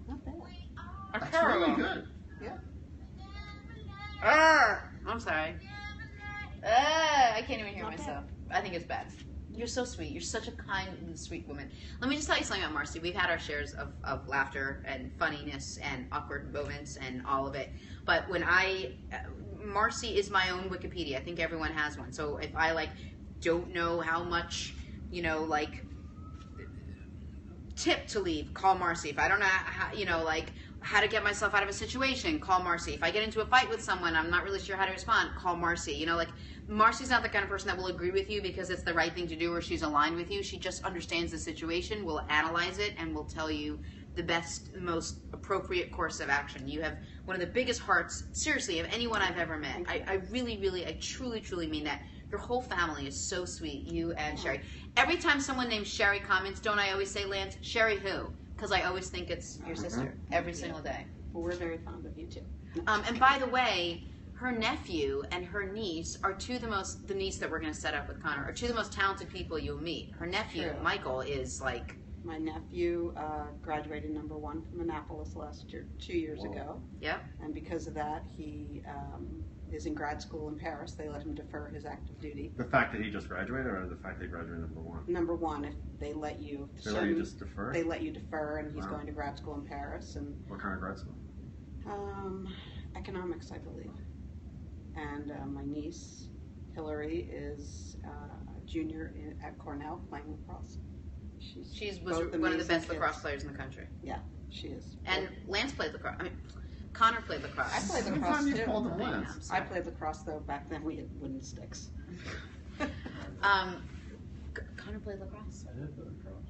Not bad. That's really good. I'm sorry. I can't even hear Not bad. myself. I think it's bad. You're so sweet. You're such a kind and sweet woman. Let me just tell you something about Marcy. We've had our shares of laughter and funniness and awkward moments and all of it. But when Marcy is my own Wikipedia. I think everyone has one. So if I don't know how much, like, tip to leave, call Marcy. If I don't know how, how to get myself out of a situation, call Marcy. If I get into a fight with someone, I'm not really sure how to respond, call Marcy. Marcy's not the kind of person that will agree with you because it's the right thing to do or she's aligned with you. She just understands the situation, will analyze it, and will tell you the best, most appropriate course of action. You have one of the biggest hearts, seriously, of anyone I've ever met. I really, really, I truly, truly mean that. Your whole family is so sweet, you and Sherry. Every time someone names Sherry comments, don't I always say, Lance, Sherry who? Because I always think it's your sister, every single day. Well, we're very fond of you, too. And by the way, her nephew and her niece are the niece that we're going to set up with Connor, are two of the most talented people you'll meet. Her nephew, True. Michael, is like... My nephew graduated #1 from Annapolis last year, 2 years ago. Yep. And because of that, he is in grad school in Paris. They let him defer his active duty. The fact that he just graduated, or the fact that he graduated #1? #1, if they let you. They let you just defer? They let you defer, and he's Wow. going to grad school in Paris. And What kind of grad school? economics, I believe. And my niece, Hillary, is a junior at Cornell playing lacrosse. She's both one of the best amazing lacrosse kids. players in the country. Yeah, she is. And Lance played lacrosse. I mean, Connor played lacrosse. I played Every lacrosse time you too. called him I know, Lance. I'm I sorry. played lacrosse though. Back then we had wooden sticks. Connor played lacrosse. I did put it across.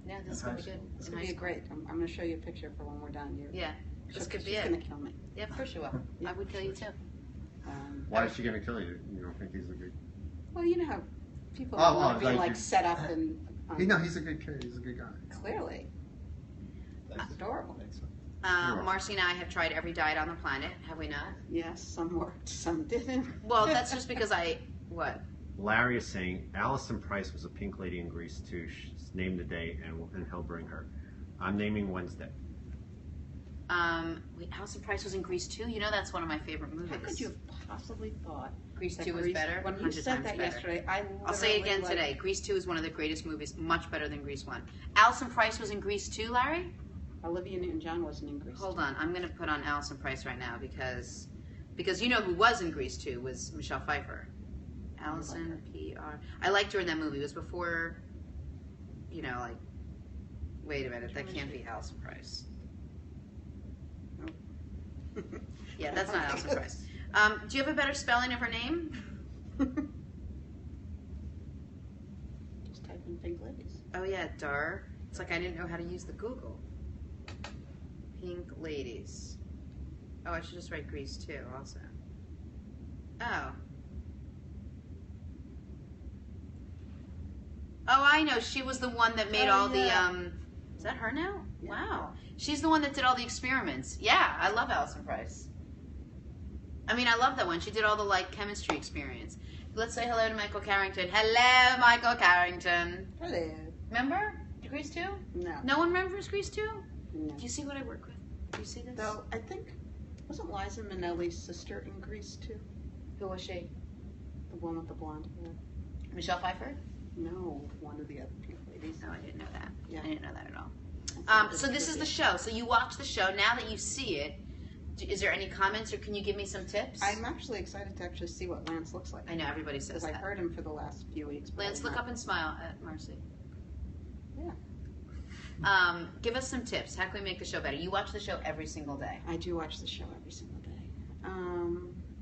Yeah, this is In gonna be high good. school. This In would high be school. great. I'm going to show you a picture for when we're done. Yeah, this could be she's it. going to kill me. Yeah, of course you will. I would kill you too. Why is she going to kill you? You don't think he's a good... Well, you know how people Oh, want to be like like you- set up and He's a good kid. He's a good guy. clearly. That's adorable. Thanks. Marcy and I have tried every diet on the planet, have we not? Yes, some worked, some didn't. Well, that's just because what? Larry is saying Allison Price was a pink lady in Greece too. She's named the day, and he'll bring her. I'm naming Wednesday. Wait, Allison Price was in Grease 2? You know that's one of my favorite movies. How could you have possibly thought Grease that 2 was Grease- better? When you 100 said times that better. yesterday, I'll say it literally, again like, today. Grease 2 is one of the greatest movies, much better than Grease 1. Allison Price was in Grease 2, Larry? Olivia Newton-John wasn't in Grease. Hold on, I'm going to put on Allison Price right now because you know who was in Grease 2 was Michelle Pfeiffer. Allison P.R. I liked her in that movie. It was before, like, wait a minute, that can't be Allison Price. Yeah, that's not Allison Price. Do you have a better spelling of her name? Just type in Pink Ladies. Oh yeah, Dar. It's like I didn't know how to use the Google. Pink Ladies. Oh, I should just write Grease too, also. Oh. Oh, I know. She was the one that made all yeah. the. Is that her now? Yeah. Wow. She's the one that did all the experiments. Yeah, I love Allison Price. I mean, I love that one. She did all the chemistry experience. Let's say hello to Michael Carrington. Hello, Michael Carrington. Hello. Remember Grease 2? No. No one remembers Grease 2? No. Do you see what I work with? Do you see this? Though I think wasn't Liza Minnelli's sister in Grease too? Who was she? The one with the blonde hair. Michelle Pfeiffer? No, one of the other Pink Ladies. No, I didn't know that. Yeah. I didn't know that at all. I thought it So was this is the trivia. show. So you watch the show. Now that you see it, is there any comments or can you give me some tips? I'm actually excited to actually see what Lance looks like. I know everybody says Because I've that. heard him for the last few weeks. but Lance, I've look not- up and smile at Marcy. Yeah. Give us some tips. How can we make the show better? You watch the show every single day. I do watch the show every single day.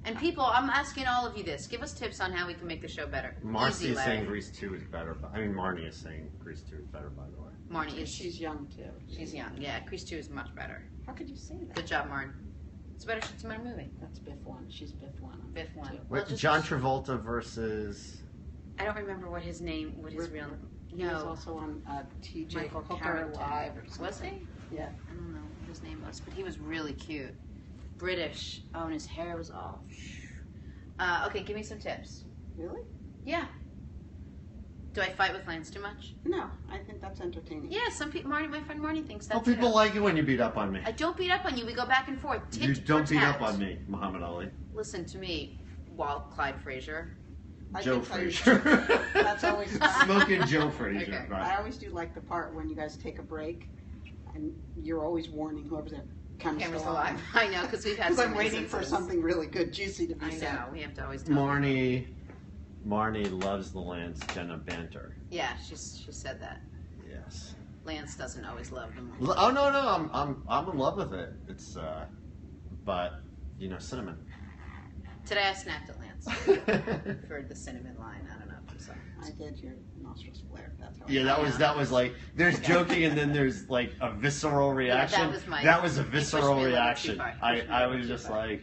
And people, I'm asking all of you this. Give us tips on how we can make the show better. Marcy Easy, is Larry. saying Grease 2 is better. Marnie is saying Grease 2 is better, by the way. Marnie is. She's young too. She's young. Yeah, Grease 2 is much better. How could you say that? Good job, Marnie. It's a better movie. That's Biff 1. She's Biff 1. I'm Biff 1. two. Well, Wait, just- John Travolta versus... I don't remember what his name, what his real He was No. also on TJ Michael Hooker Carrington. Live or something. Was he? Yeah. I don't know what his name was, but he was really cute. British. Oh, and his hair was all. Okay, give me some tips. Really? Yeah. Do I fight with Lance too much? No, I think that's entertaining. Yeah, some people. Marnie, my friend Marnie thinks that's. Oh, people too. like it when you beat up on me. I don't beat up on you. We go back and forth. Tit You don't for beat tat. up on me, Muhammad Ali. Listen to me, Walt Clyde Frazier. I Joe can tell you- Frazier. That's always fun. Smoking Joe Frazier. Okay. Right. I always do like the part when you guys take a break, and you're always warning whoever's there. Camera's alive. I know, because we've had Because some I'm waiting for instances. something really good, juicy to be I said. know. We have to always tell. Marnie. Marnie loves the Lance Jenna banter. Yeah, she said that. Yes. Lance doesn't always love them. Oh no, I'm in love with it. It's but cinnamon. Today I snapped at Lance for the cinnamon line. I don't know if you saw. I did. Your nostrils flared. That's how. Yeah, that was like there's joking and then there's like a visceral reaction. That was a visceral reaction. I was just like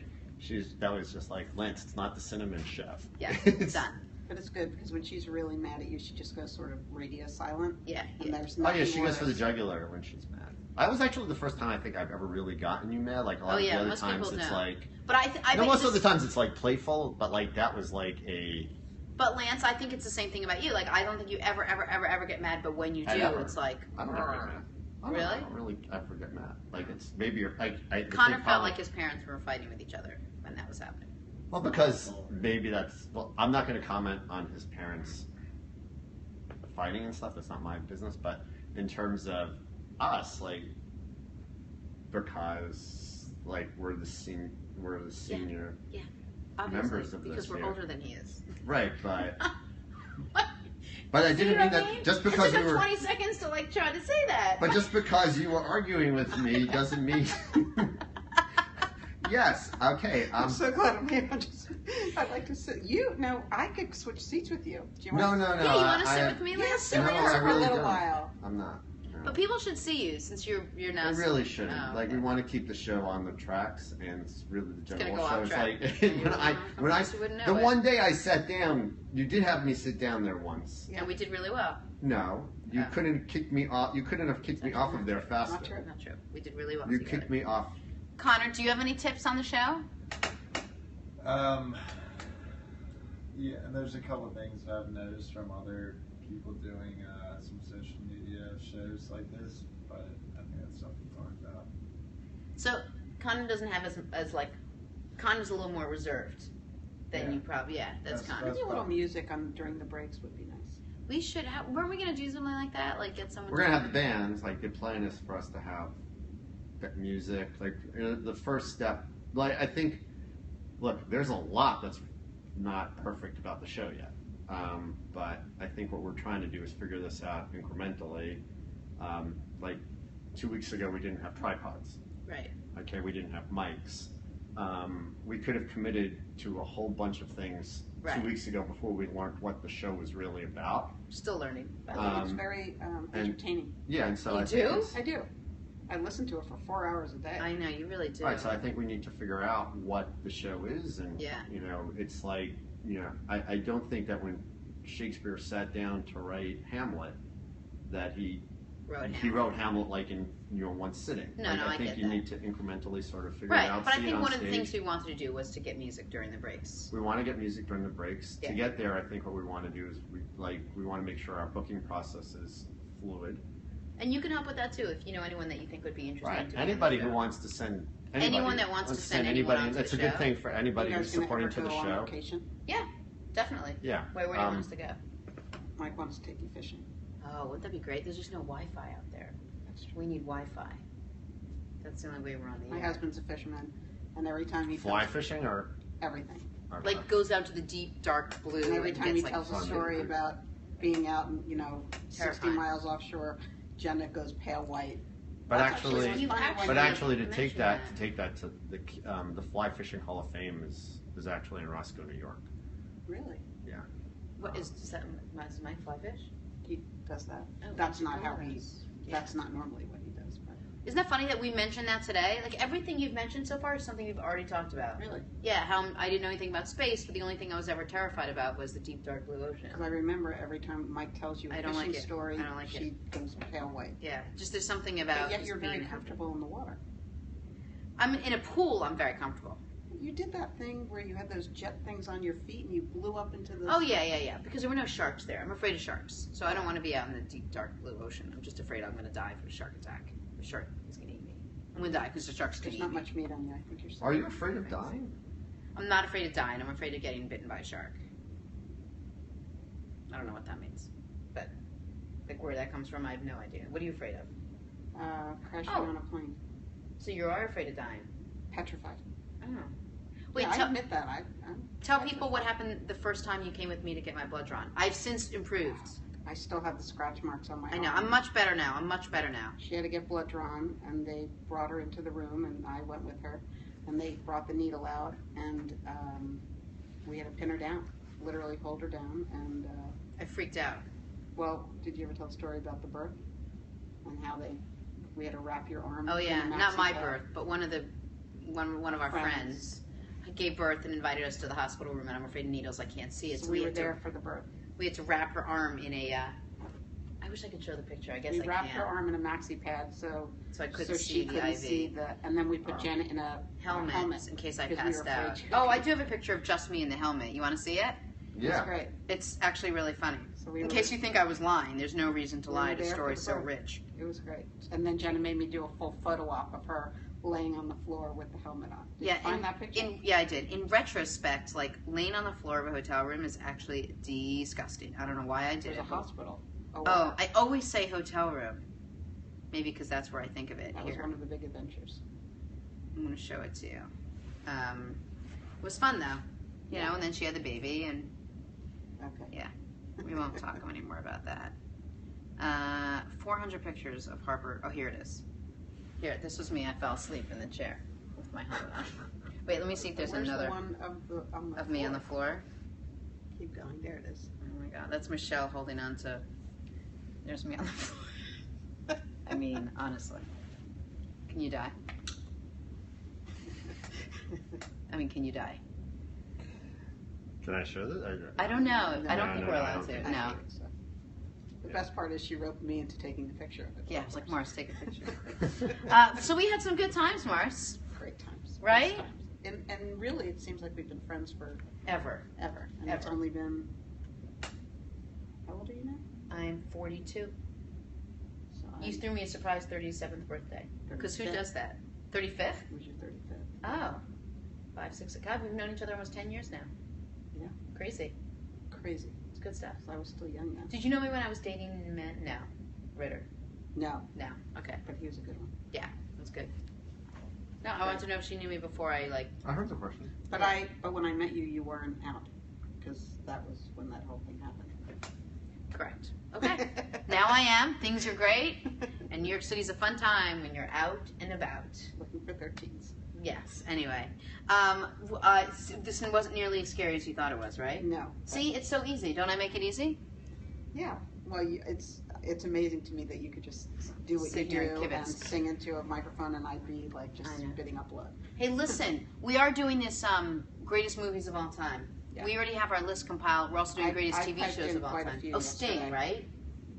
that was just like Lance. It's not the cinnamon chef. Yeah, it's done. But it's good because when she's really mad at you, she just goes sort of radio silent. Yeah. And there's oh yeah, she goes for the jugular when she's mad. I was actually the first time I think I've ever really gotten you mad. Like a lot of the other times, it's like. But most of the times it's like playful, but like that was like a. But Lance, I think it's the same thing about you. Like I don't think you ever get mad, but when you do, it's like. I don't ever get mad. Really? I don't really ever get mad. Like it's maybe Connor felt like his parents were fighting with each other when that was happening. Well, because maybe I'm not going to comment on his parents fighting and stuff. That's not my business. But in terms of us, like, because like we're the senior yeah. members of this because we're older than he is. Right, but I didn't mean that just because it took 20 seconds to like try to say that. But just because you were arguing with me doesn't mean. Yes. Okay. I'm so glad I'm here. I'd like to sit. No, I could switch seats with you. Do you want No. Yeah, you want to sit with me, Lance? sit with us for a little while. I'm not. No. But people should see you since you're now. They really shouldn't. Oh, like okay. we want to keep the show on the tracks, and it's really the general go show. off It's track. like one day I sat down. You did have me sit down there once. Yeah, and we did really well. No, you couldn't kick me off. You couldn't have kicked me off of there faster. Not true. Not true. We did really well. You together. kicked me off. Connor, do you have any tips on the show? Yeah, and there's a couple of things that I've noticed from other people doing some social media shows like this, but I think that's something to talk about. So Connor doesn't have as like Connor's a little more reserved than you probably. Yeah, that's Connor. Maybe a little music during the breaks would be nice. We should. Weren't we gonna do something like that? Like get someone. We're gonna have the bands. Like the plan is for us to have that music. Like the first step. Like I think. Look, there's a lot that's not perfect about the show yet. But I think what we're trying to do is figure this out incrementally. Like 2 weeks ago, we didn't have tripods. Right. Okay, we didn't have mics. We could have committed to a whole bunch of things 2 weeks ago before we learned what the show was really about. Still learning. I think it's very entertaining. And so You I do? I do. I listen to it for 4 hours a day. I know you really do. Right, so I think we need to figure out what the show is, and it's like I don't think that when Shakespeare sat down to write Hamlet, that he wrote Hamlet like in one sitting. No, like, I think get you that. need to incrementally sort of figure it Right, out. but I see it think on one of the stage. things we wanted to do was to get music during the breaks. We want to get music during the breaks. Yeah. To get there, I think what we want to do is we want to make sure our booking process is fluid. And you can help with that too if you know anyone that you think would be interested. Right. To Anybody who wants to send anyone that wants to send anyone onto that's the a good show. thing for anybody You who's guys gonna supporting ever to the go on show. vacation? Yeah, definitely. Yeah. Where do you want us to go? Mike wants to take you fishing. Oh, wouldn't that be great? There's just no Wi-Fi out there. That's true. We need Wi-Fi. That's the only way we're on the My air. husband's a fisherman, and every time he Fly tells fishing or everything, Like goes out to the deep, dark blue. and every time he gets, tells a like, story about being out, 60 Terrifying. miles offshore, Jenna goes pale white. But That's actually, funny when you to take that to the Fly Fishing Hall of Fame is actually in Roscoe, New York. Really? Yeah. What is that? Does Mike fly fish? He does that. Oh, That's not how he. Yeah. That's not normally what he does. But Isn't that funny that we mentioned that today? Like everything you've mentioned so far is something we've already talked about. really, Yeah, how I didn't know anything about space, but the only thing I was ever terrified about was the deep, dark blue ocean. because I remember every time Mike tells you a I don't fishing like it. story, I don't like she goes pale white. Yeah, just there's something about. But yet just you're very being- comfortable in the water. I'm in a pool. I'm very comfortable. You did that thing where you had those jet things on your feet and you blew up into the. Oh yeah. Because there were no sharks there. I'm afraid of sharks, so I don't want to be out in the deep, dark blue ocean. I'm just afraid I'm going to die from a shark attack. The shark is going to eat me. I'm going to die because the shark's going There's to eat not me. much meat on you. I think you're. Are you afraid of dying? I'm not afraid of dying. I'm afraid of getting bitten by a shark. I don't know what that means, but like where that comes from, I have no idea. What are you afraid of? Crashing Oh. on a plane, So you are afraid of dying? petrified. Oh. Wait, yeah, I admit that. tell people what happened the first time you came with me to get my blood drawn. I've since improved. I still have the scratch marks on my I know. arm. I'm much better now. She had to get blood drawn, and they brought her into the room, and I went with her, and they brought the needle out, and we had to pin her down, literally hold her down, and I freaked out. well, did you ever tell the story about the birth and how we had to wrap your arm? Oh in yeah, a maxi not my pad? birth, but one of our friends gave birth and invited us to the hospital room, and I'm afraid of needles. I can't see it. So we were there for the birth. We had to wrap her arm in a. I wish I could show the picture. I guess We I wrapped can't. her arm in a maxi pad, so I couldn't she see the couldn't IV. see and then we put Jenna in a helmet in case I because we were passed out. afraid she- Oh, I do have a picture of just me in the helmet. You want to see it? It was great. It's actually really funny. So we In were- case you think I was lying, there's no reason to We lie. were The there for story's the so birth. rich. It was great. And then Jenna made me do a full photo op of her laying on the floor with the helmet on. Did you find that picture? Yeah, I did. In retrospect, like laying on the floor of a hotel room is actually disgusting. I don't know why I did There's it. a hospital. Oh, I always say hotel room. Maybe because that's where I think of it. That was Here, one of the big adventures. I'm going to show it to you. It was fun though, you know. And then she had the baby, and Okay. we won't talk anymore about that. 400 pictures of Harper. Oh, here it is. Here, this was me. I fell asleep in the chair with my helmet on. Wait, let me see if there's Where's another the one of me on the floor. Keep going. There it is. Oh my god, that's Michelle holding on to. There's me on the floor. I mean, honestly. Can you die? I mean, can you die? Can I show this? I don't know. I don't No, think no, we're I allowed don't to. think No. I hate it, so. The best part is she roped me into taking the picture of it. Yeah, it's like, Mars, take a picture. So we had some good times, Mars. Great times. Right? Best times. And really, it seems like we've been friends for Ever. ever. And it's Ever. only been. How old are you now? I'm 42. So You threw me a surprise 37th birthday. Because who 35th. does that? 35th? Was your 35th? Oh. 5, 6, God, we've known each other almost 10 years now. Yeah. Crazy. Crazy. It's good stuff. 'Cause I was still young then. Did you know me when I was dating men? No. Ritter. No, No. Okay. but he was a good one. That's good. No, I wanted to know if she knew me before I, like, I heard the question. But when I met you, you weren't out. Because that was when that whole thing happened. correct. Okay. Now I am. Things are great. And New York City's a fun time when you're out and about. Looking for 13s. Yes. Anyway. This one wasn't nearly as scary as you thought it was, right? No. See, it's so easy. Don't I make it easy? Yeah. Well, it's amazing to me that you could just do what Sit you here and do and kibitz. sing into a microphone, and I'd be like just I know. spitting up blood. Hey, listen. We are doing this greatest movies of all time. Yeah. We already have our list compiled. We're also doing greatest I TV typed shows in of all quite a time. few Oh, Sting, yesterday. right?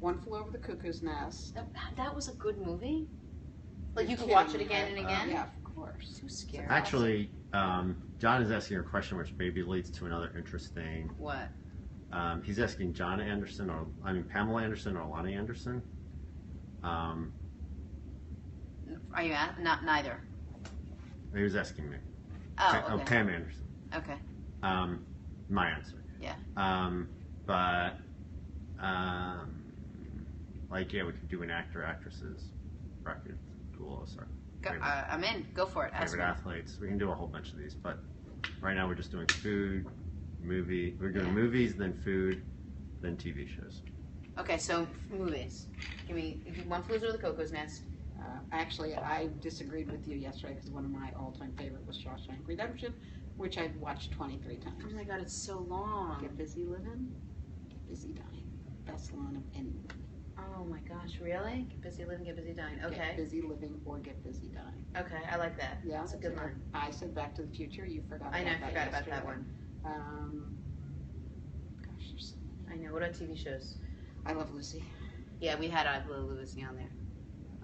One Flew Over the Cuckoo's Nest. That was a good movie. Like you You're could watch it kidding, again and right? again. Yeah, of course. So scary. Actually, John is asking a question which maybe leads to another interesting. What? He's asking Pamela Anderson or Lonnie Anderson. Are you at? Not neither. He was asking me. Oh, okay. Pam Anderson. Okay. My answer. Yeah. We could do an actresses bracket. Cool. Sorry. I'm in. Go for it. Ask Favorite me. athletes. We can do a whole bunch of these, but right now we're just doing food, movie. We're doing movies, then food, then TV shows. Okay, so movies. Give me One Flew Over the Cuckoo's Nest. Actually, I disagreed with you yesterday because one of my all-time favorite was Shawshank Redemption, which I've watched 23 times. Oh my God, it's so long. Get busy living, get busy dying. Best line of any movie. Oh my gosh, really? Get busy living, get busy dying. Get Okay. busy living or get busy dying. Okay, I like that. Yeah, That's a good line. I said Back to the Future. You forgot. I know, about I forgot about that yesterday. one. Gosh, there's so many. I know. What about TV shows? I Love Lucy. Yeah, we had I Love Lucy on there.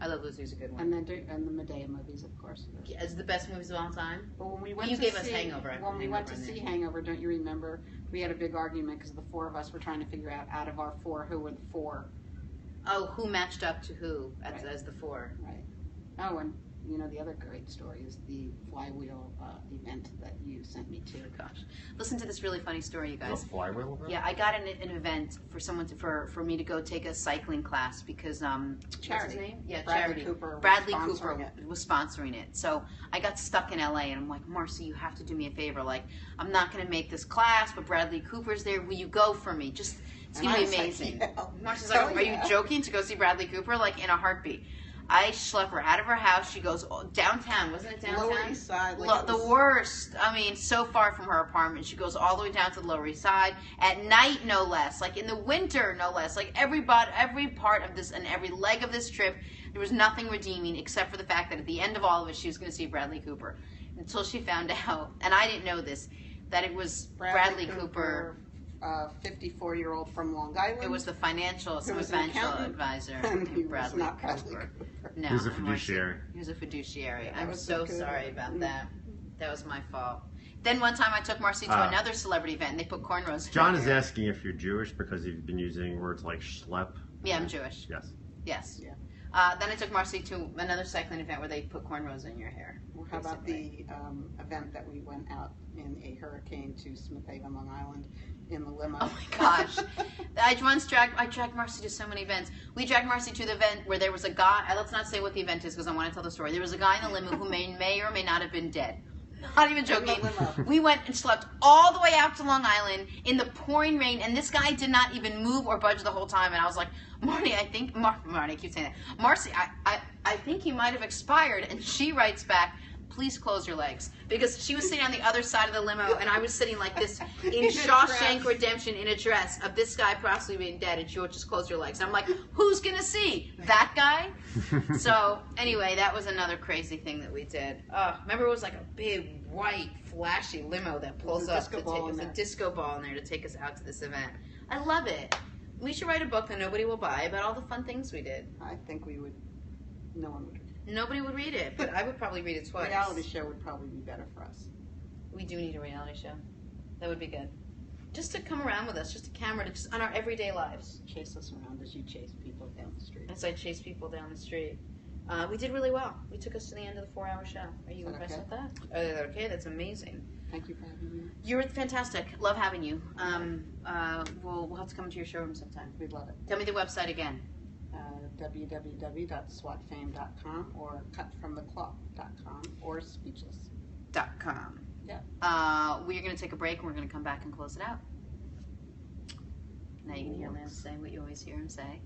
I Love Lucy's a good one. And then the Medea movies, of course. It's the best movies of all time. But when we went You to gave see, us Hangover. I put When we went to Hangover in see there. Hangover, don't you remember? We had a big argument because the four of us were trying to figure out of our four who were the four. Oh, who matched up to who as, Right. as the four? Right. Oh, and you know, the other great story is the flywheel event that you sent me to. Gosh, listen to this really funny story, you guys. A flywheel event? Yeah, I got an event for someone to, for me to go take a cycling class because what's his name? Yeah, Bradley Cooper. Was sponsoring it. So I got stuck in LA, and I'm like, Marcy, you have to do me a favor. Like, I'm not going to make this class, but Bradley Cooper's there. Will you go for me? Just it's going to be amazing. Marcy's like, are you joking to go see Bradley Cooper? Like in a heartbeat. I schlepp her out of her house. She goes downtown. Wasn't it downtown? Lower East Side. Like the worst. I mean, so far from her apartment. She goes all the way down to the Lower East Side at night, no less. Like in the winter, no less. Like every part of this and every leg of this trip, there was nothing redeeming except for the fact that at the end of all of it, she was going to see Bradley Cooper. Until she found out, and I didn't know this, that it was Bradley Cooper. 54-year-old from Long Island. It was the financial advisor. And he Bradley was not Bradley Cooper. Cooper. No, He was a fiduciary. He was a fiduciary. That I'm was so good. sorry about that. That was my fault. Then one time I took Marcy to another celebrity event and they put cornrows in John her is hair. asking if you're Jewish because you've been using words like schlep. Yeah, I'm Jewish. Yes. Yes. Yeah. Then I took Marcy to another cycling event where they put cornrows in your hair. Well, how about the event that we went out in a hurricane to Smith Haven, Long Island, in the limo? Oh my gosh. I dragged Marcy to so many events. We dragged Marcy to the event where there was a guy, let's not say what the event is because I want to tell the story. There was a guy in the limo who may or may not have been dead. Not even joking. We went and slept all the way out to Long Island in the pouring rain, and this guy did not even move or budge the whole time. And I was like, Marty, I keep saying that. Marcy, I think he might have expired. And she writes back, please close your legs. Because she was sitting on the other side of the limo, and I was sitting like this in Shawshank Redemption in a dress of this guy possibly being dead, and she would just close your legs. And I'm like, who's going to see? That guy? So, anyway, that was another crazy thing that we did. Remember, it was like a big, white, flashy limo that pulls up. It was a disco ball in there to take us out to this event. I love it. We should write a book that nobody will buy about all the fun things we did. I think we would. No one would. Nobody would read it, but I would probably read it twice. A reality show would probably be better for us. We do need a reality show. That would be good. Just to come around with us, just a camera, just on our everyday lives. Chase us around as you chase people down the street. As I chase people down the street. We did really well. We took us to the end of the 4-hour show. Are you impressed with that? Okay, that's amazing. Thank you for having me. You're fantastic. Love having you. We'll have to come to your showroom sometime. We'd love it. Tell me the website again. www.swatfame.com or cutfromthecloth.com or speechless.com. Yeah. We're going to take a break and we're going to come back and close it out. Now you can hear Lance say what you always hear him say.